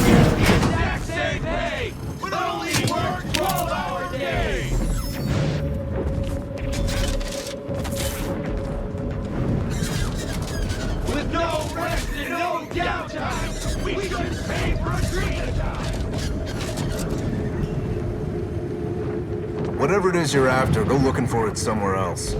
Exact same pay, but only work 12-hour days! With no rest and no downtime, we shouldn't pay for a screen time! Whatever it is you're after, go looking for it somewhere else.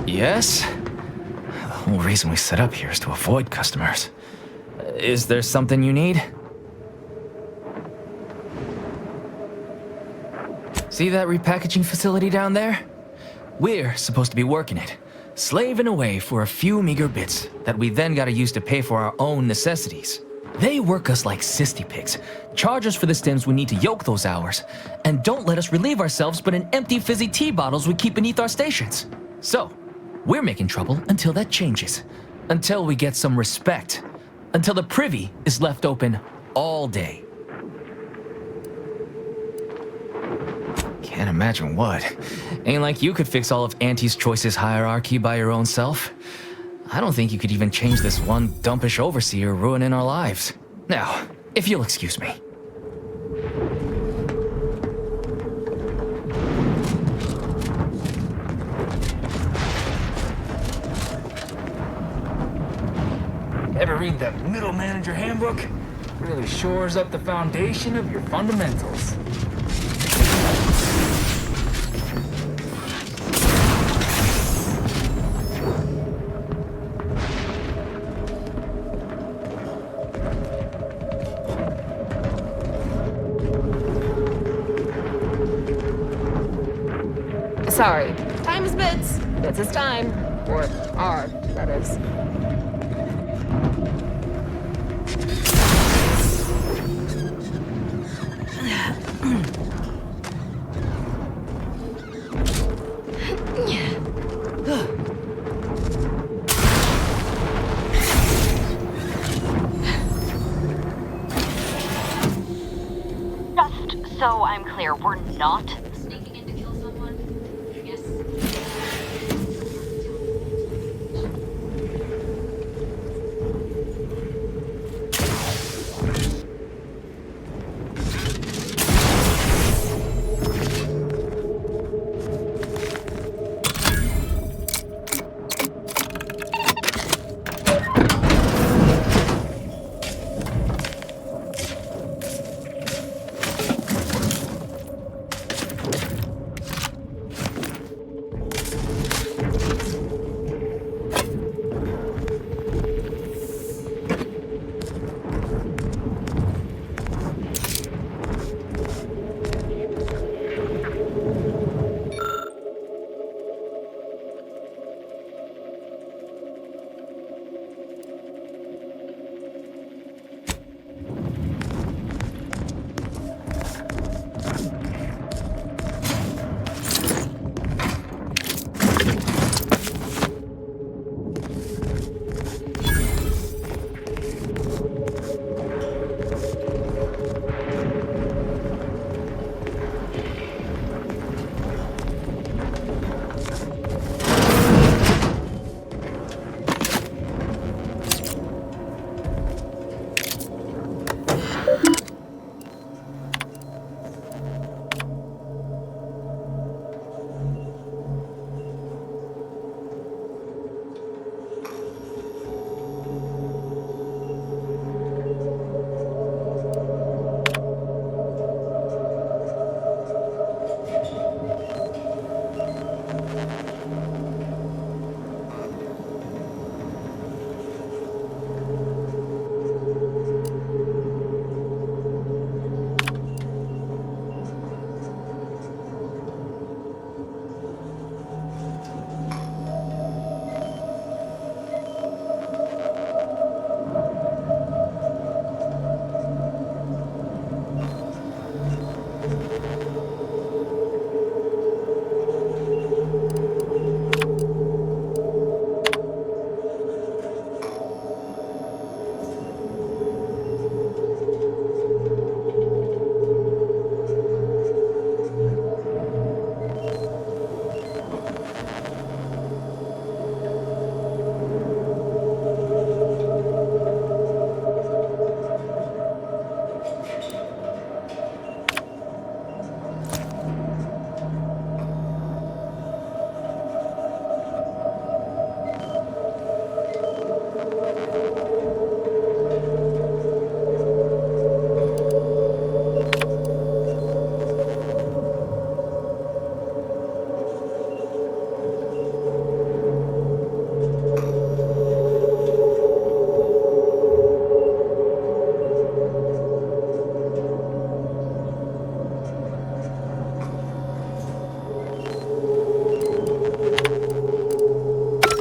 Yes? The whole reason we set up here is to avoid customers. Is there something you need? See that repackaging facility down there? We're supposed to be working it, slaving away for a few meager bits that we then gotta use to pay for our own necessities. They work us like cysty pigs, charge us for the stems we need to yoke those hours, and don't let us relieve ourselves but in empty fizzy tea bottles we keep beneath our stations. So, we're making trouble until that changes. Until we get some respect. Until the privy is left open all day. Can't imagine what. Ain't like you could fix all of Auntie's Choice's hierarchy by your own self. I don't think you could even change this one dumpish overseer ruining our lives. Now, if you'll excuse me. Ever read the Middle Manager Handbook? Really shores up the foundation of your fundamentals. Sorry. Time is bits. Bits is time. Or are, that is. Just so I'm clear, we're not sneaking in to kill someone? Yes.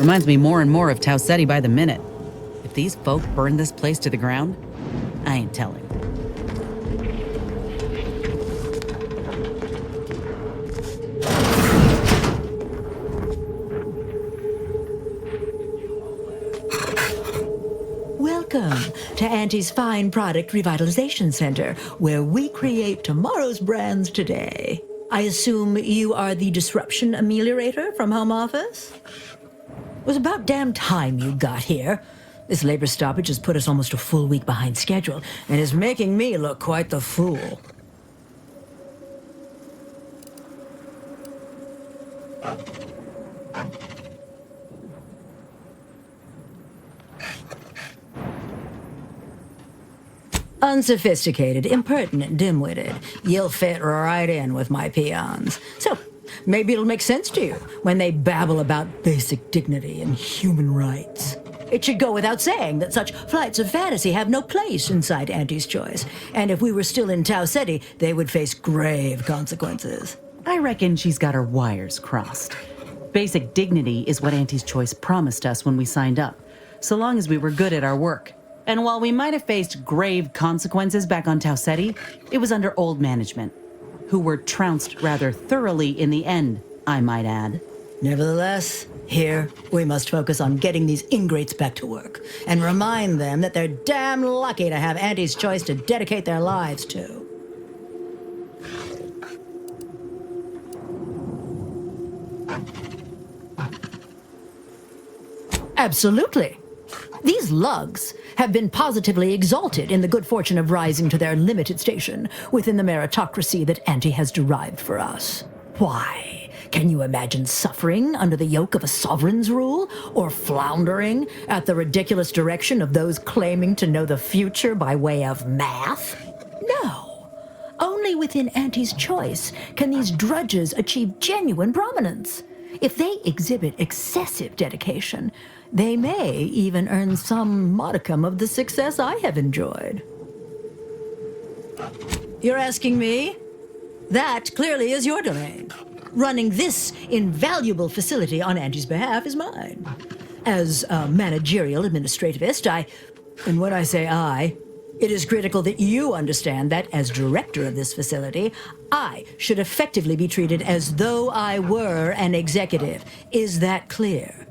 Reminds me more and more of Tau Ceti by the minute. If these folk burn this place to the ground, I ain't telling. Welcome to Auntie's Fine Product Revitalization Center, where we create tomorrow's brands today. I assume you are the disruption ameliorator from home office? It was about damn time you got here. This labor stoppage has put us almost a full week behind schedule and is making me look quite the fool. Unsophisticated, impertinent, dim-witted. You'll fit right in with my peons. So, maybe it'll make sense to you when they babble about basic dignity and human rights. It should go without saying that such flights of fantasy have no place inside Auntie's Choice. And if we were still in Tau Ceti, they would face grave consequences. I reckon she's got her wires crossed. Basic dignity is what Auntie's Choice promised us when we signed up, so long as we were good at our work. And while we might have faced grave consequences back on Tau Ceti, it was under old management, who were trounced rather thoroughly in the end, I might add. Nevertheless, here we must focus on getting these ingrates back to work and remind them that they're damn lucky to have Auntie's Choice to dedicate their lives to. Absolutely. These lugs have been positively exalted in the good fortune of rising to their limited station within the meritocracy that Auntie has derived for us. Why? Can you imagine suffering under the yoke of a sovereign's rule, or floundering at the ridiculous direction of those claiming to know the future by way of math? No. Only within Auntie's Choice can these drudges achieve genuine prominence. If they exhibit excessive dedication, they may even earn some modicum of the success I have enjoyed. You're asking me? That clearly is your domain. Running this invaluable facility on Auntie's behalf is mine. As a managerial administrativist, and when I say I, it is critical that you understand that as director of this facility, I should effectively be treated as though I were an executive. Is that clear?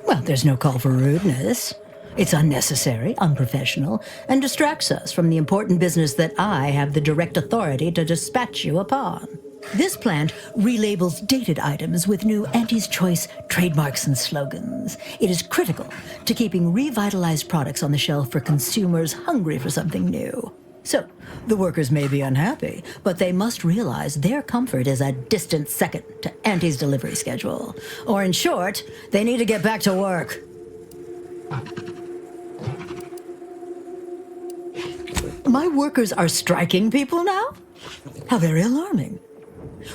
Well, there's no call for rudeness. It's unnecessary, unprofessional, and distracts us from the important business that I have the direct authority to dispatch you upon. This plant relabels dated items with new Auntie's Choice trademarks and slogans. It is critical to keeping revitalized products on the shelf for consumers hungry for something new. So, the workers may be unhappy, but they must realize their comfort is a distant second to Auntie's delivery schedule. Or in short, they need to get back to work. My workers are striking people now? How very alarming.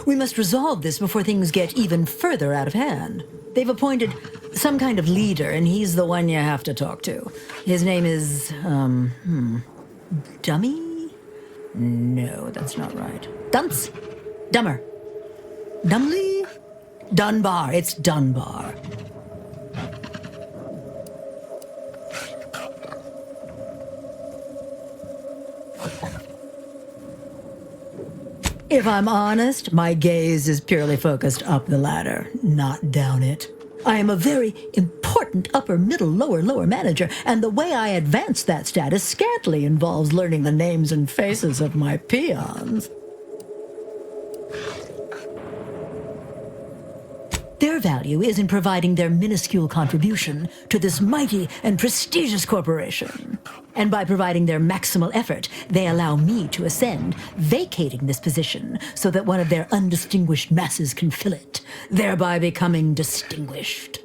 We must resolve this before things get even further out of hand. They've appointed some kind of leader, and he's the one you have to talk to. His name is, Dummy? No, that's not right. Dunce? Dummer? Dumbly? Dunbar. It's Dunbar. If I'm honest, my gaze is purely focused up the ladder, not down it. I am a very important upper, middle, lower manager, and the way I advance that status scantily involves learning the names and faces of my peons. Their value is in providing their minuscule contribution to this mighty and prestigious corporation. And by providing their maximal effort, they allow me to ascend, vacating this position so that one of their undistinguished masses can fill it, thereby becoming distinguished.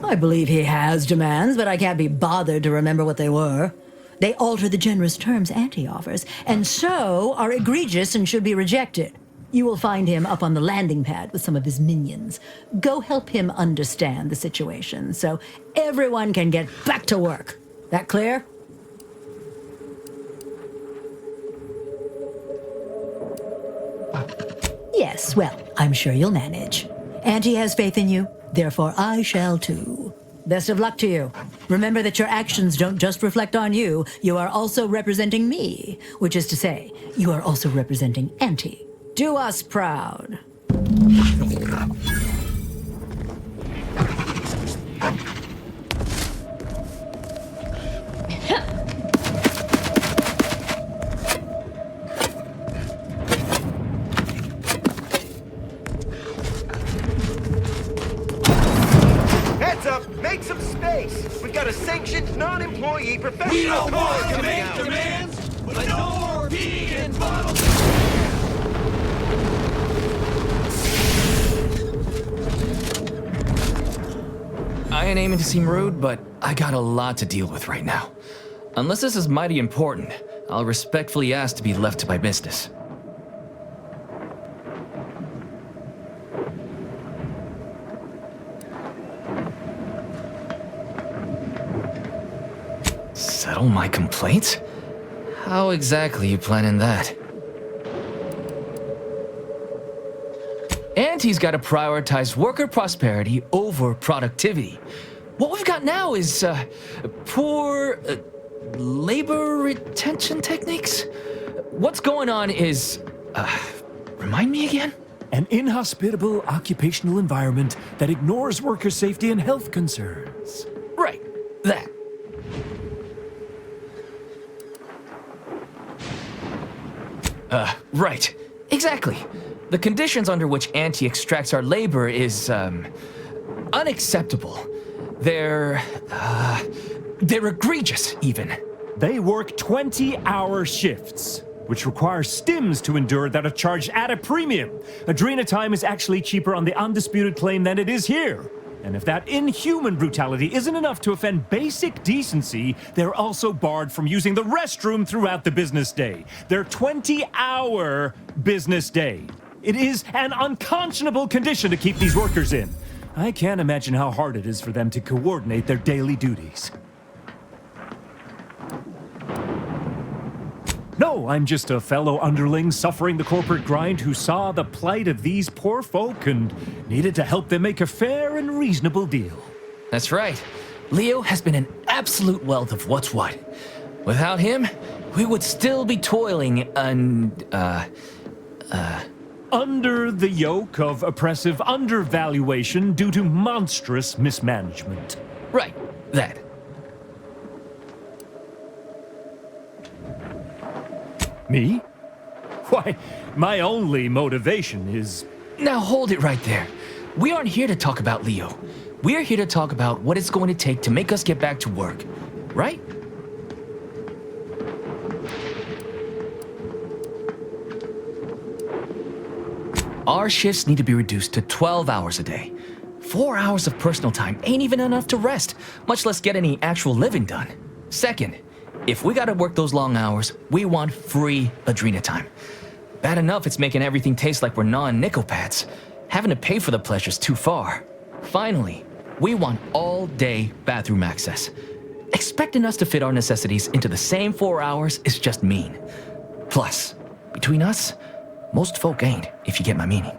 I believe he has demands, but I can't be bothered to remember what they were. They alter the generous terms Auntie offers, and so are egregious and should be rejected. You will find him up on the landing pad with some of his minions. Go help him understand the situation so everyone can get back to work. That clear? Yes, well, I'm sure you'll manage. Auntie has faith in you, therefore I shall too. Best of luck to you. Remember that your actions don't just reflect on you, you are also representing me, which is to say, you are also representing Auntie. Do us proud. Heads up! Make some space! We've got a sanctioned, non-employee professional... We don't want coming to make out. demands, but no more peeing in bottles! I ain't aiming to seem rude, but I got a lot to deal with right now. Unless this is mighty important, I'll respectfully ask to be left to my business. Settle my complaints? How exactly you planning that? Auntie's got to prioritize worker prosperity over productivity. What we've got now is poor labor retention techniques. What's going on is, remind me again? An inhospitable occupational environment that ignores worker safety and health concerns. Right, that. Right. Exactly. The conditions under which Auntie extracts our labor is, unacceptable. They're egregious, even. They work 20-hour shifts, which require stims to endure that are charged at a premium. Adrena time is actually cheaper on the undisputed claim than it is here. And if that inhuman brutality isn't enough to offend basic decency, they're also barred from using the restroom throughout the business day. Their 20-hour business day. It is an unconscionable condition to keep these workers in. I can't imagine how hard it is for them to coordinate their daily duties. No, I'm just a fellow underling suffering the corporate grind who saw the plight of these poor folk and needed to help them make a fair and reasonable deal. That's right. Leo has been an absolute wealth of what's what. Without him, we would still be toiling under the yoke of oppressive undervaluation due to monstrous mismanagement. Right, that. Me? Why, my only motivation is... Now hold it right there. We aren't here to talk about Leo. We're here to talk about what it's going to take to make us get back to work, right? Our shifts need to be reduced to 12 hours a day. 4 hours of personal time ain't even enough to rest, much less get any actual living done. Second, if we gotta work those long hours, we want free Adrena time. Bad enough it's making everything taste like we're gnawing nickel pads. Having to pay for the pleasure's too far. Finally, we want all-day bathroom access. Expecting us to fit our necessities into the same 4 hours is just mean. Plus, between us, most folk ain't, if you get my meaning.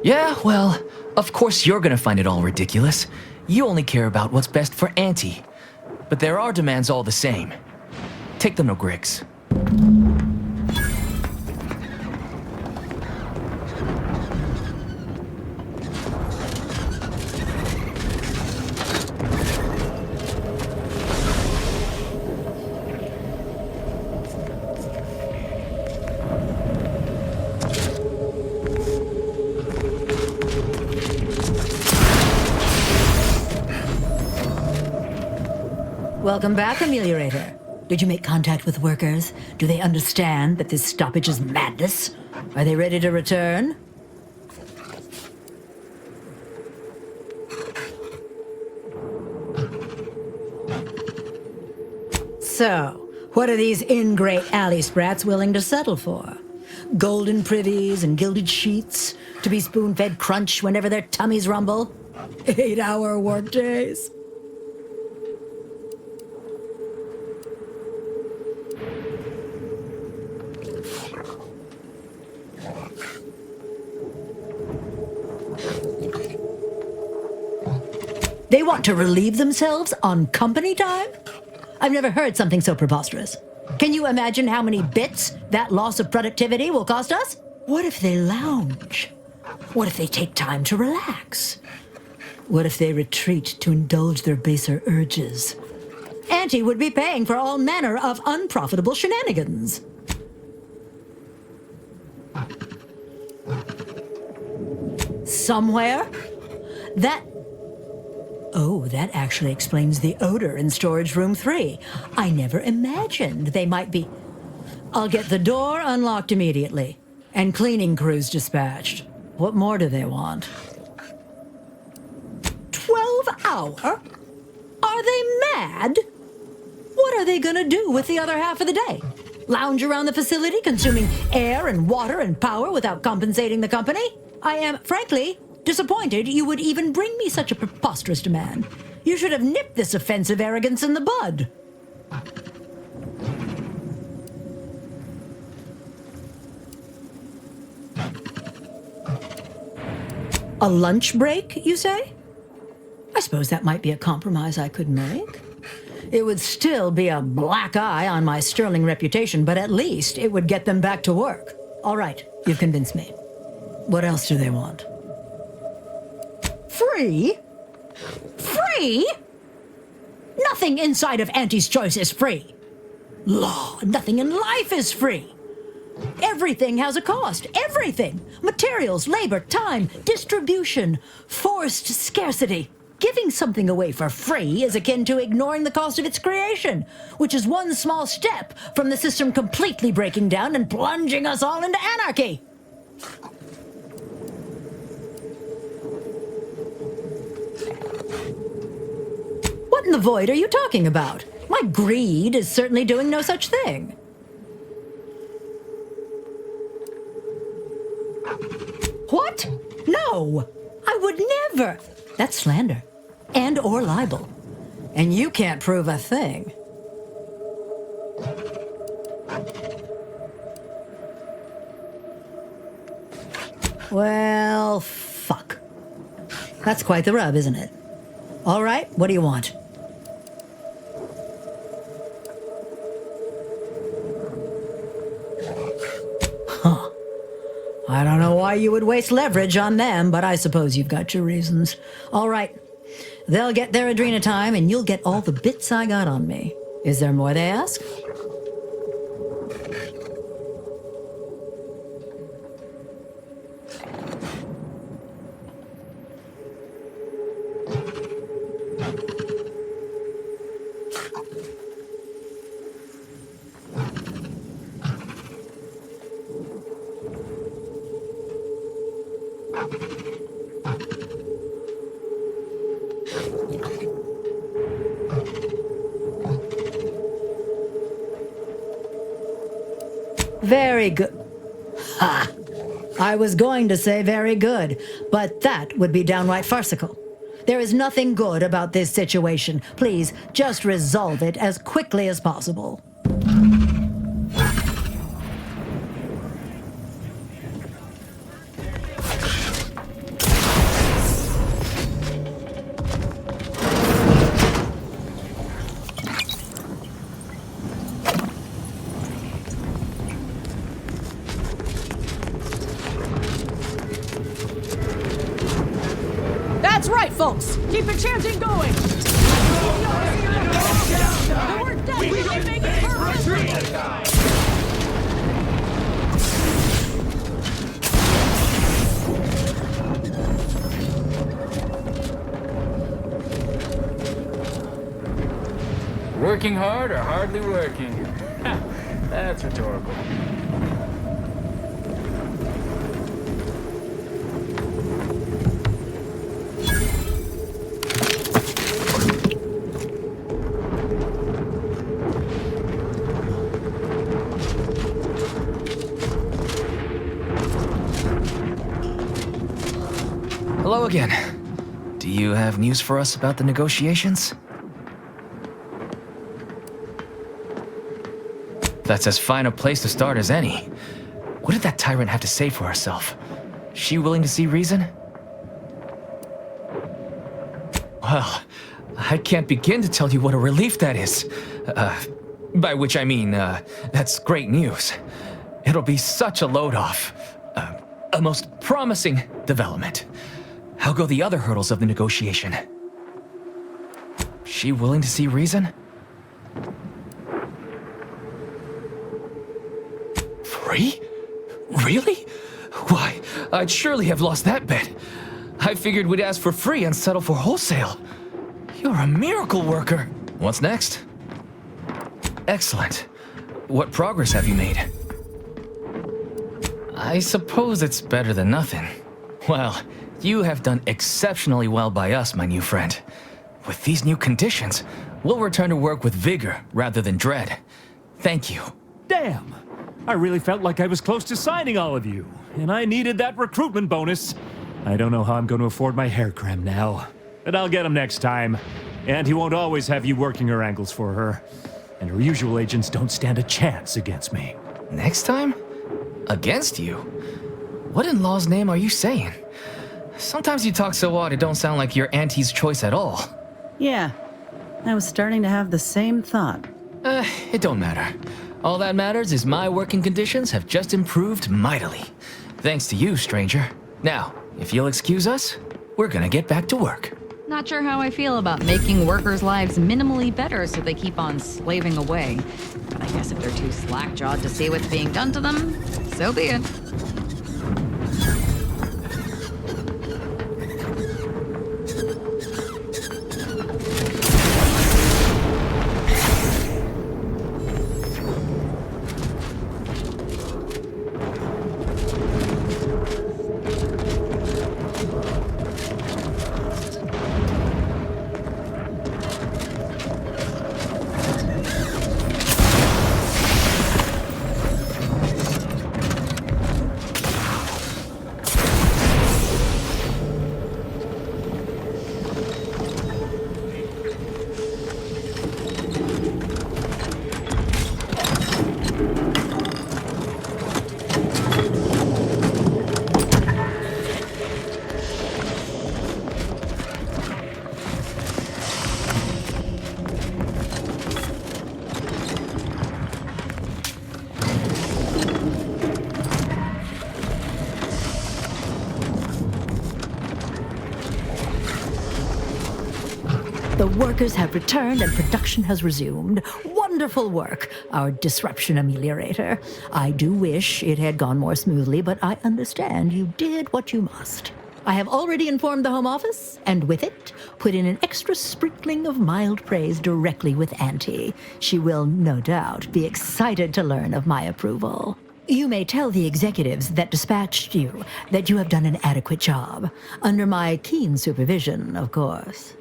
Yeah, well, of course you're gonna find it all ridiculous. You only care about what's best for Auntie. But there are demands all the same. Take them to Griggs. Welcome back, Ameliorator. Did you make contact with workers? Do they understand that this stoppage is madness? Are they ready to return? So, what are these ingrate alley sprats willing to settle for? Golden privies and gilded sheets to be spoon-fed crunch whenever their tummies rumble? 8-hour workdays? They want to relieve themselves on company time? I've never heard something so preposterous. Can you imagine how many bits that loss of productivity will cost us? What if they lounge? What if they take time to relax? What if they retreat to indulge their baser urges? Auntie would be paying for all manner of unprofitable shenanigans. Somewhere? Oh, that actually explains the odor in storage room 3. I never imagined they might be... I'll get the door unlocked immediately, and cleaning crews dispatched. What more do they want? 12 hour? Are they mad? What are they gonna do with the other half of the day? Lounge around the facility, consuming air and water and power without compensating the company? I am, frankly, disappointed you would even bring me such a preposterous demand. You should have nipped this offensive arrogance in the bud. A lunch break, you say? I suppose that might be a compromise I could make. It would still be a black eye on my sterling reputation, but at least it would get them back to work. All right, you've convinced me. What else do they want? Free? Free? Nothing inside of Auntie's Choice is free. Law, nothing in life is free. Everything has a cost. Everything. Materials, labor, time, distribution, forced scarcity. Giving something away for free is akin to ignoring the cost of its creation, which is one small step from the system completely breaking down and plunging us all into anarchy. What in the void are you talking about? My greed is certainly doing no such thing. What? No! I would never! That's slander. And/or libel. And you can't prove a thing. Well, fuck. That's quite the rub, isn't it? All right, what do you want? Huh. I don't know why you would waste leverage on them, but I suppose you've got your reasons. All right. They'll get their Adrena time, and you'll get all the bits I got on me. Is there more they ask? Very good. Ha! I was going to say very good, but that would be downright farcical. There is nothing good about this situation. Please, just resolve it as quickly as possible. That's right, folks! Keep the chanting going! The work done! We can make it perfect! Working hard or hardly working? That's rhetorical. Hello again. Do you have news for us about the negotiations? That's as fine a place to start as any. What did that tyrant have to say for herself? She willing to see reason? Well, I can't begin to tell you what a relief that is. By which I mean, that's great news. It'll be such a load off. A most promising development. How go the other hurdles of the negotiation? She willing to see reason? Free? Really? Why, I'd surely have lost that bet. I figured we'd ask for free and settle for wholesale. You're a miracle worker. What's next? Excellent. What progress have you made? I suppose it's better than nothing. Well, you have done exceptionally well by us, my new friend. With these new conditions, we'll return to work with vigor rather than dread. Thank you. Damn! I really felt like I was close to signing all of you, and I needed that recruitment bonus. I don't know how I'm going to afford my hair creme now, but I'll get him next time. And he won't always have you working her ankles for her. And her usual agents don't stand a chance against me. Next time? Against you? What in law's name are you saying? Sometimes you talk so odd it don't sound like you're Auntie's choice at all. Yeah, I was starting to have the same thought. It don't matter. All that matters is my working conditions have just improved mightily. Thanks to you, stranger. Now, if you'll excuse us, we're gonna get back to work. Not sure how I feel about making workers' lives minimally better so they keep on slaving away. But I guess if they're too slack-jawed to see what's being done to them, so be it. The workers have returned and production has resumed. Wonderful work, our disruption ameliorator. I do wish it had gone more smoothly, but I understand you did what you must. I have already informed the Home Office, and with it, put in an extra sprinkling of mild praise directly with Auntie. She will, no doubt, be excited to learn of my approval. You may tell the executives that dispatched you that you have done an adequate job. Under my keen supervision, of course.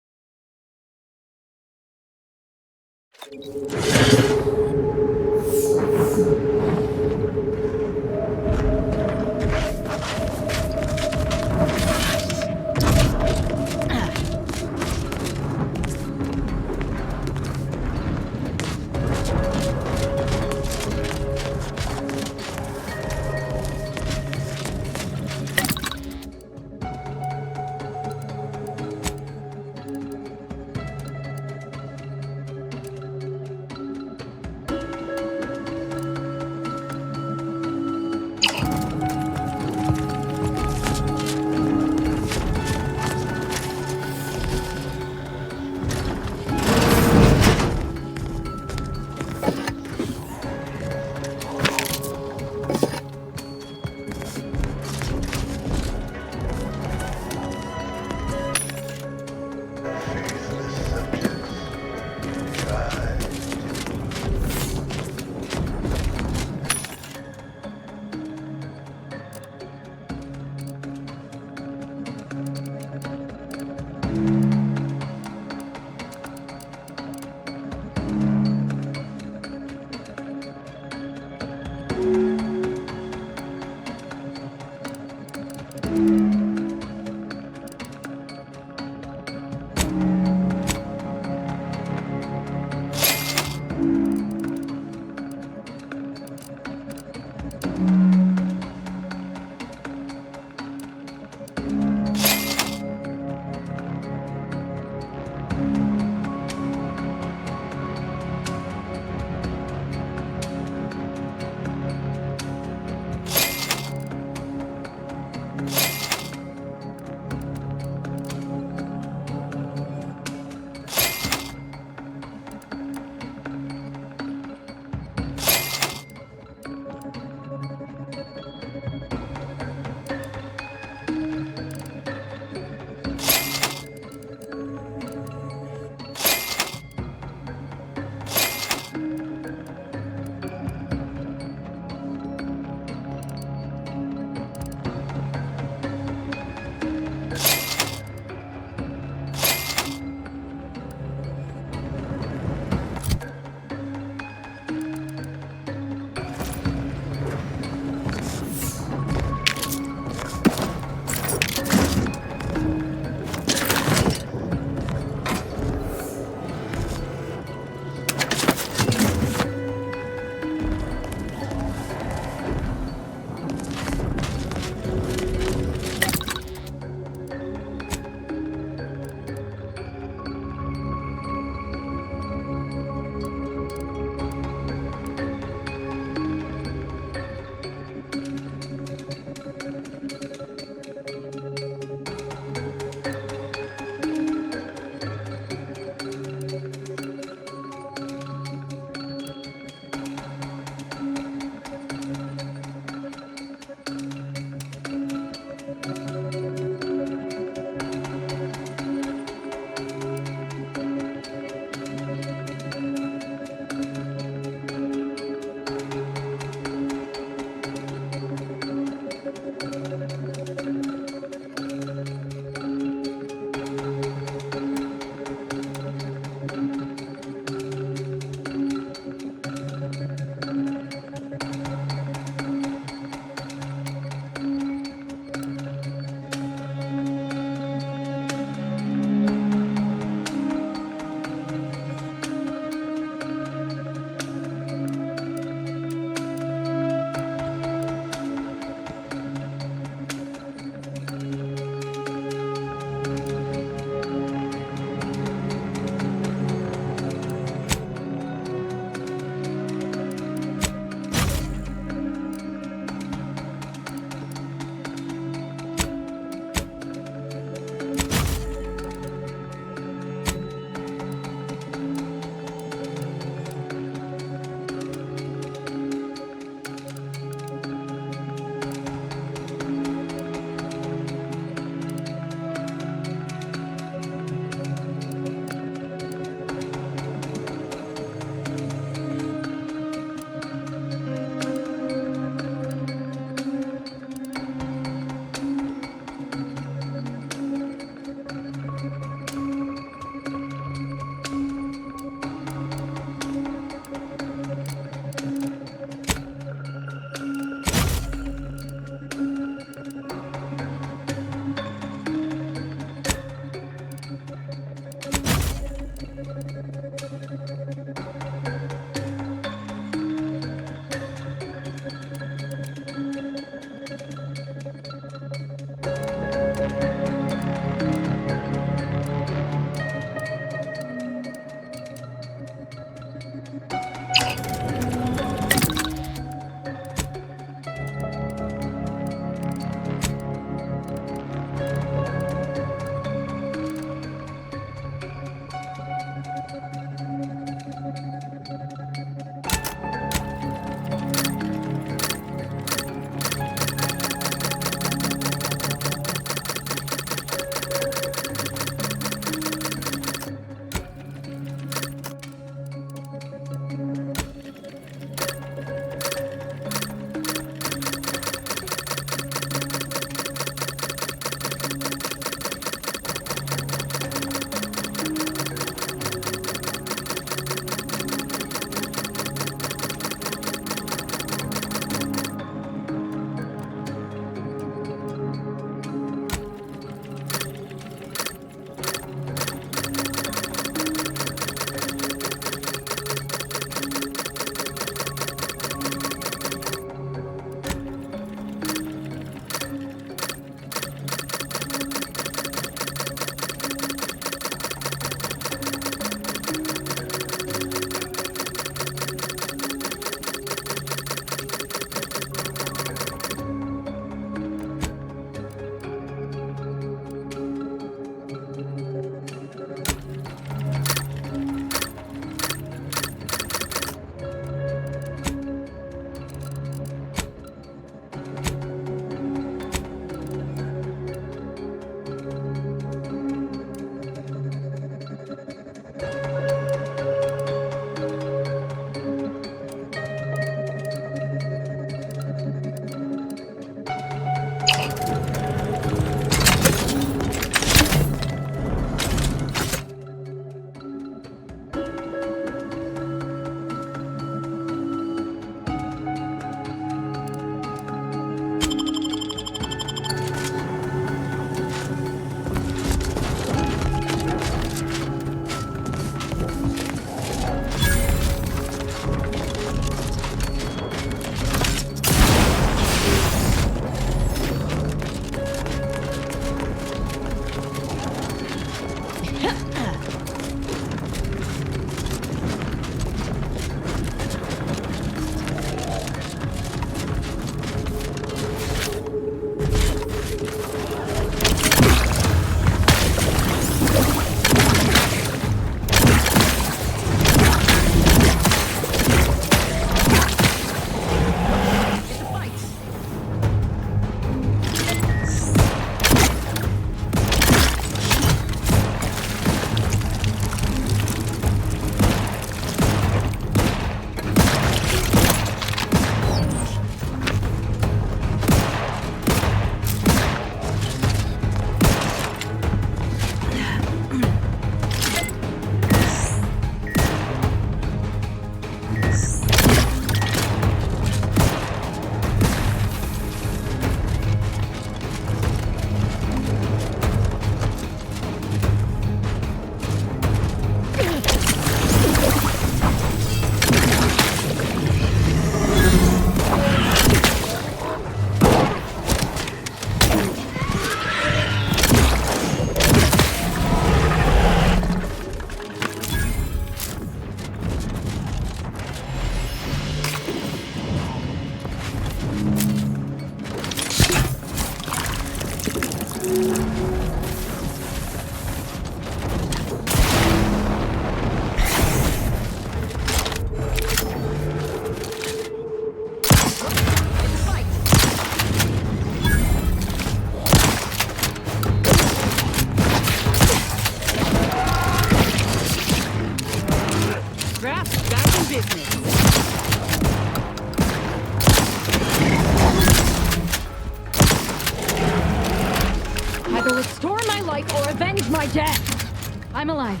Either restore my life or avenge my death. I'm alive.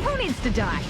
Who needs to die?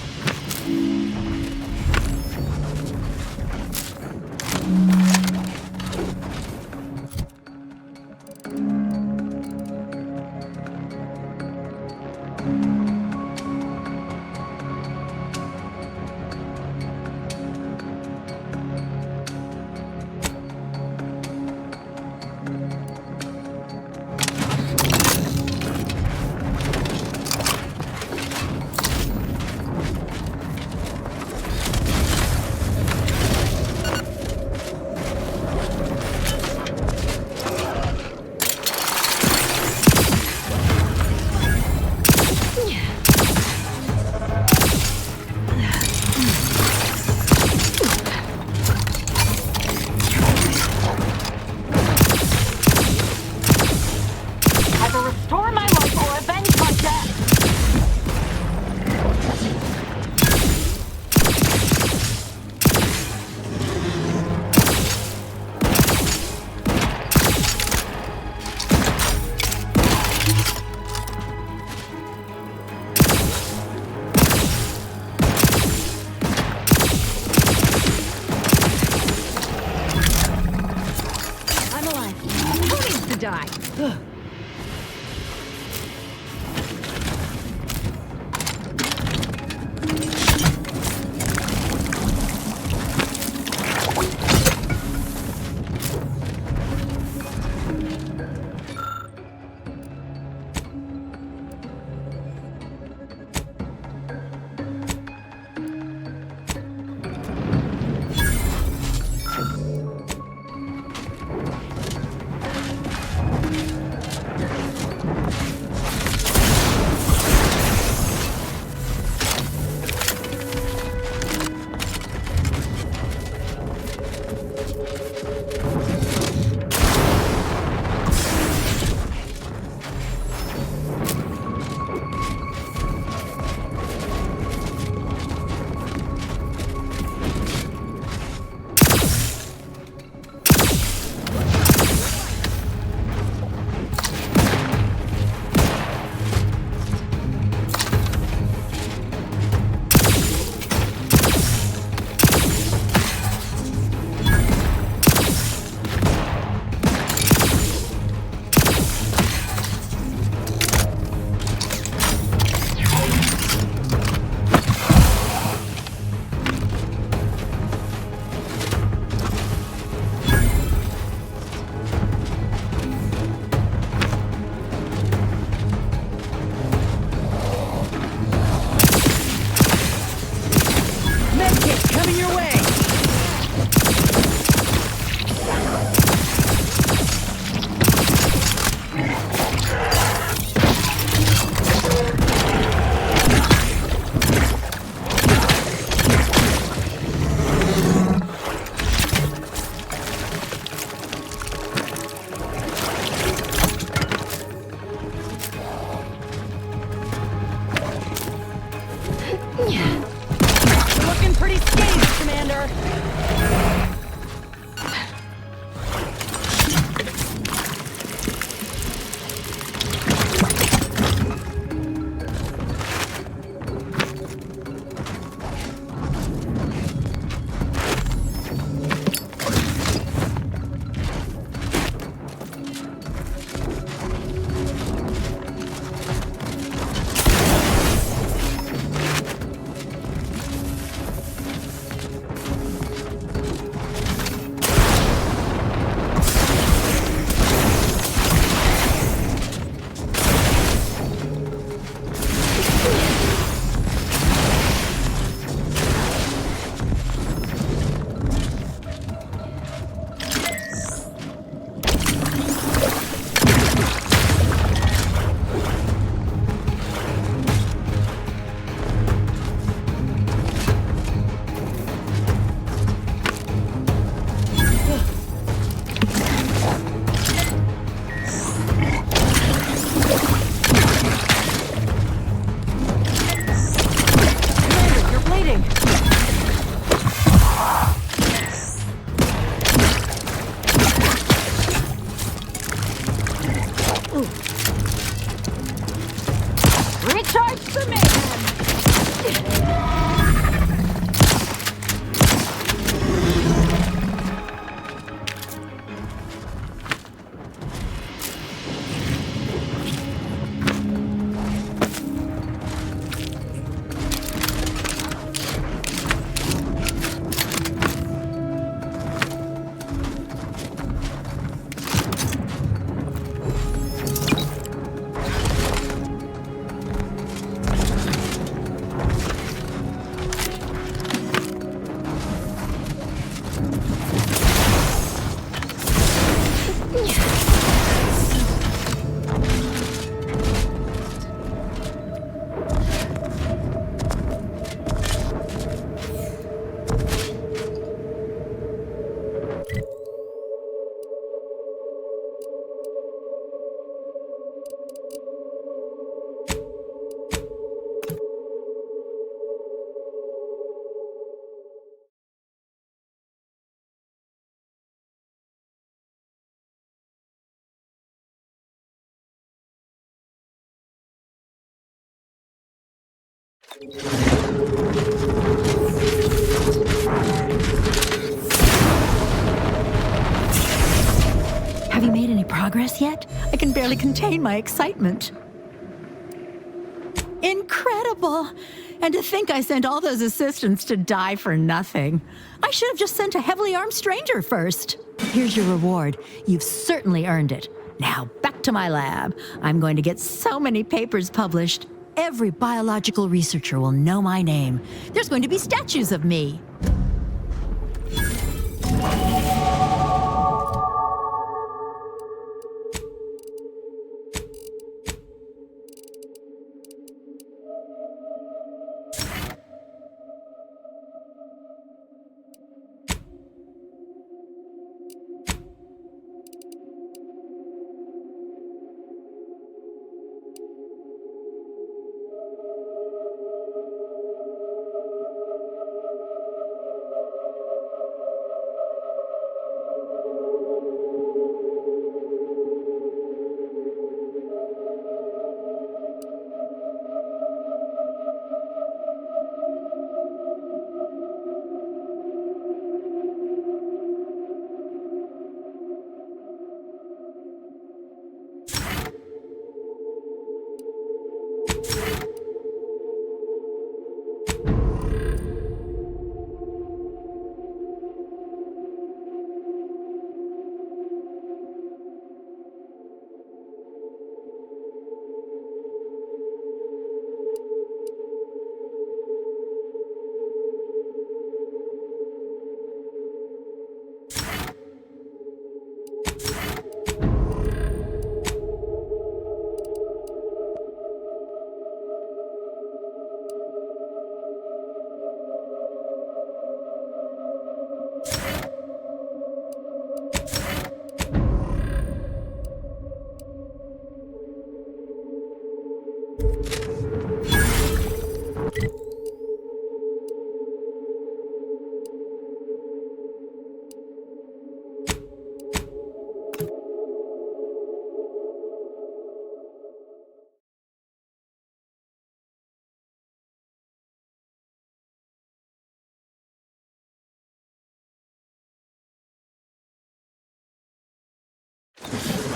here. Have you made any progress yet? I can barely contain my excitement. Incredible! And to think I sent all those assistants to die for nothing. I should have just sent a heavily armed stranger first. Here's your reward. You've certainly earned it. Now, back to my lab. I'm going to get so many papers published. Every biological researcher will know my name. There's going to be statues of me.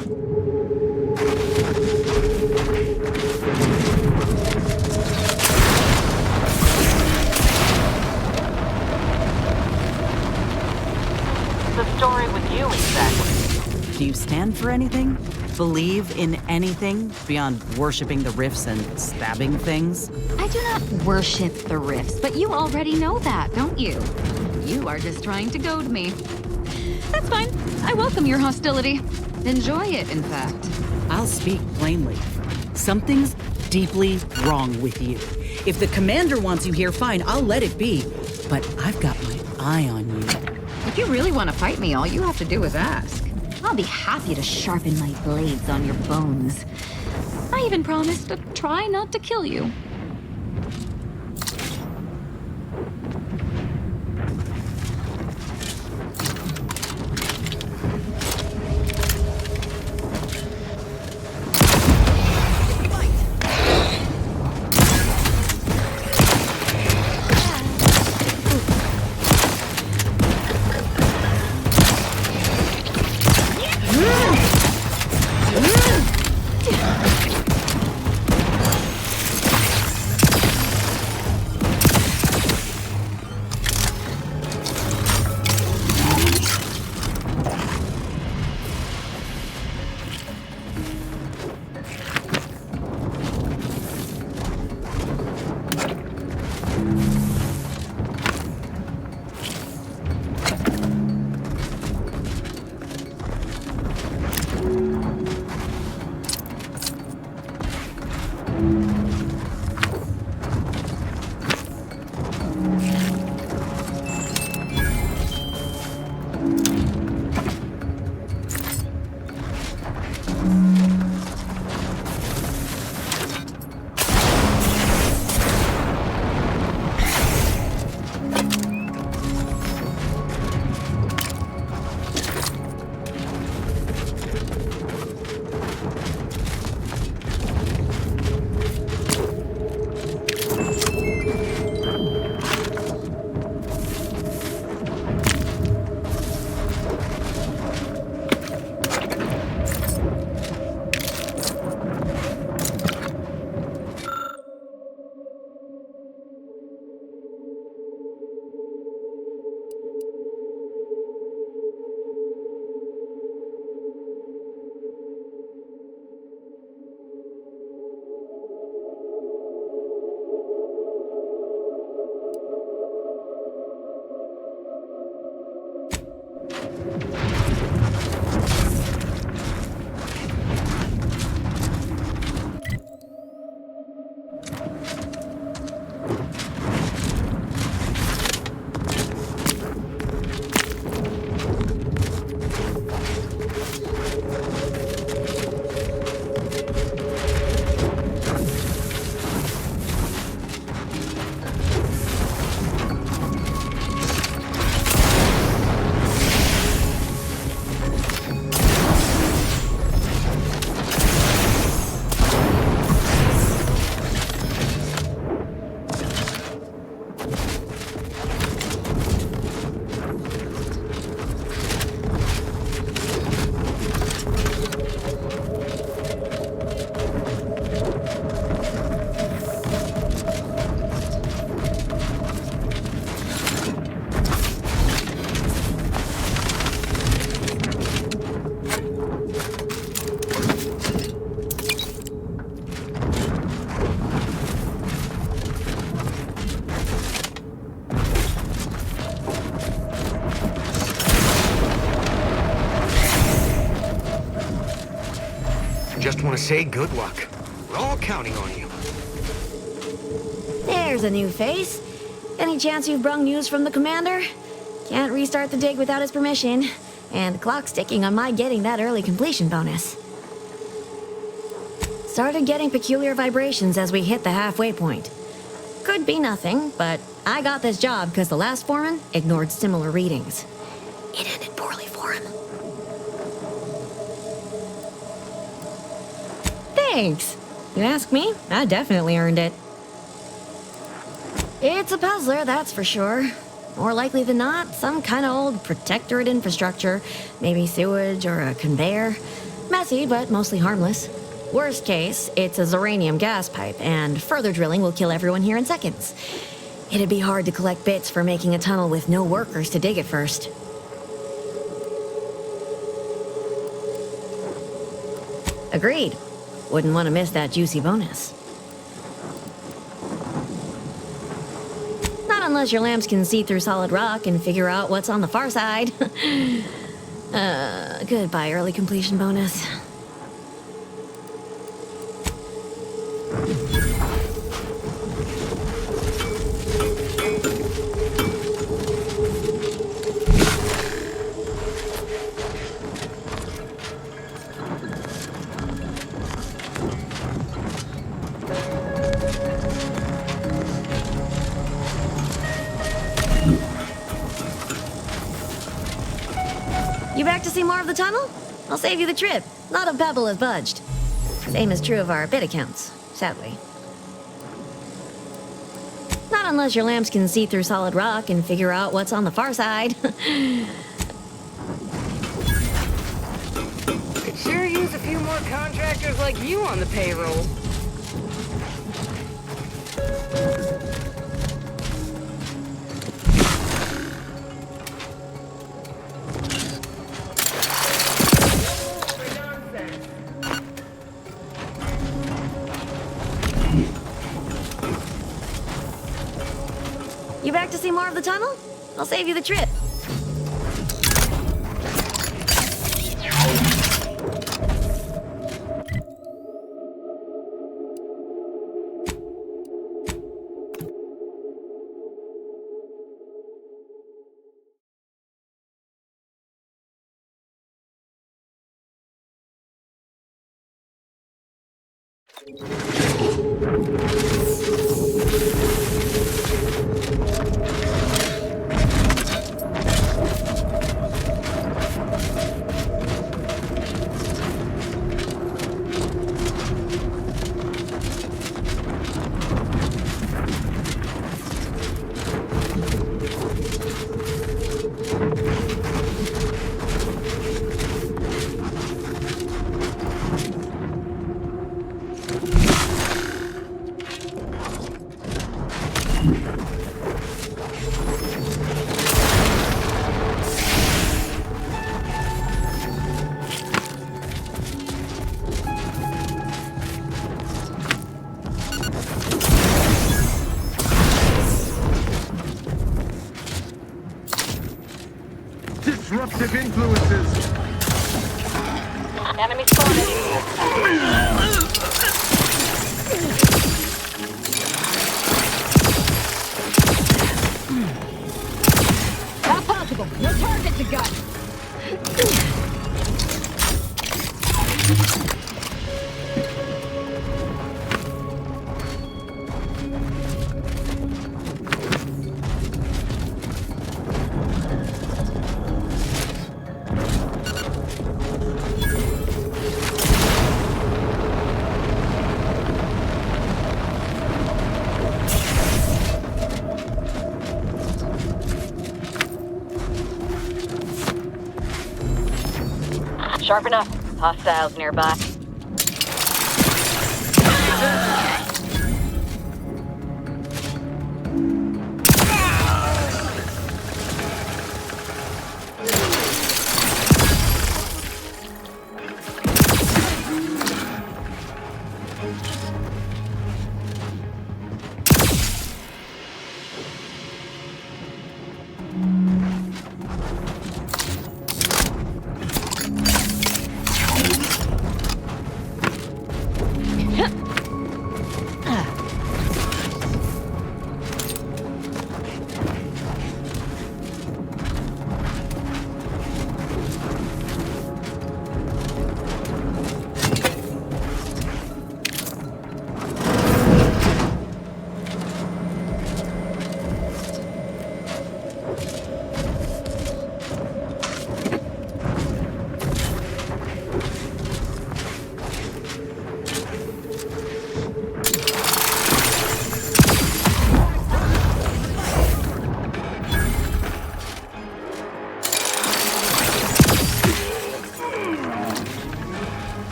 The story with you, exactly. Do you stand for anything? Believe in anything beyond worshipping the rifts and stabbing things? I do not worship the rifts, but you already know that, don't you? You are just trying to goad me. That's fine. I welcome your hostility. Enjoy it, in fact. I'll speak plainly. Something's deeply wrong with you. If the commander wants you here, fine, I'll let it be. But I've got my eye on you. If you really want to fight me, all you have to do is ask. I'll be happy to sharpen my blades on your bones. I even promise to try not to kill you. Just want to say good luck. We're all counting on you. There's a new face. Any chance you've brung news from the commander? Can't restart the dig without his permission. And the clock's ticking on my getting that early completion bonus. Started getting peculiar vibrations as we hit the halfway point. Could be nothing, but I got this job because the last foreman ignored similar readings. It ended poorly for him. Thanks. You ask me, I definitely earned it. It's a puzzler, that's for sure. More likely than not, some kind of old protectorate infrastructure. Maybe sewage or a conveyor. Messy, but mostly harmless. Worst case, it's a Zeranium gas pipe, and further drilling will kill everyone here in seconds. It'd be hard to collect bits for making a tunnel with no workers to dig it first. Agreed. Wouldn't want to miss that juicy bonus. Not unless your lamps can see through solid rock and figure out what's on the far side. Goodbye, early completion bonus. You back to see more of the tunnel? I'll save you the trip. Not a pebble has budged. Same is true of our bit accounts, sadly. Not unless your lamps can see through solid rock and figure out what's on the far side. Could sure use a few more contractors like you on the payroll. You back to see more of the tunnel? I'll save you the trip. Disruptive influences. Enemy spotted. Not possible. No target to gun. Sharp enough. Hostiles nearby.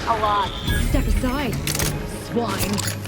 A lot. Step aside, swine.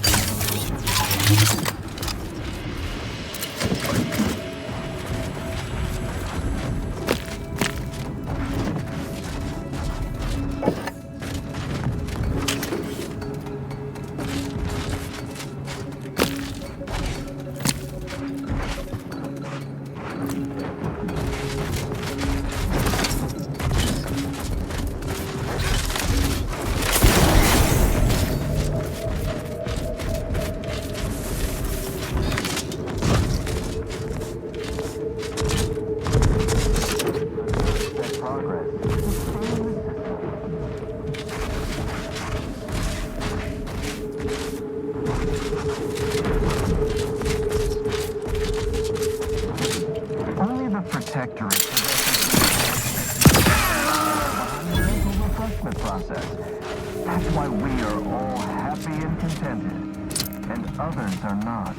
Others are not.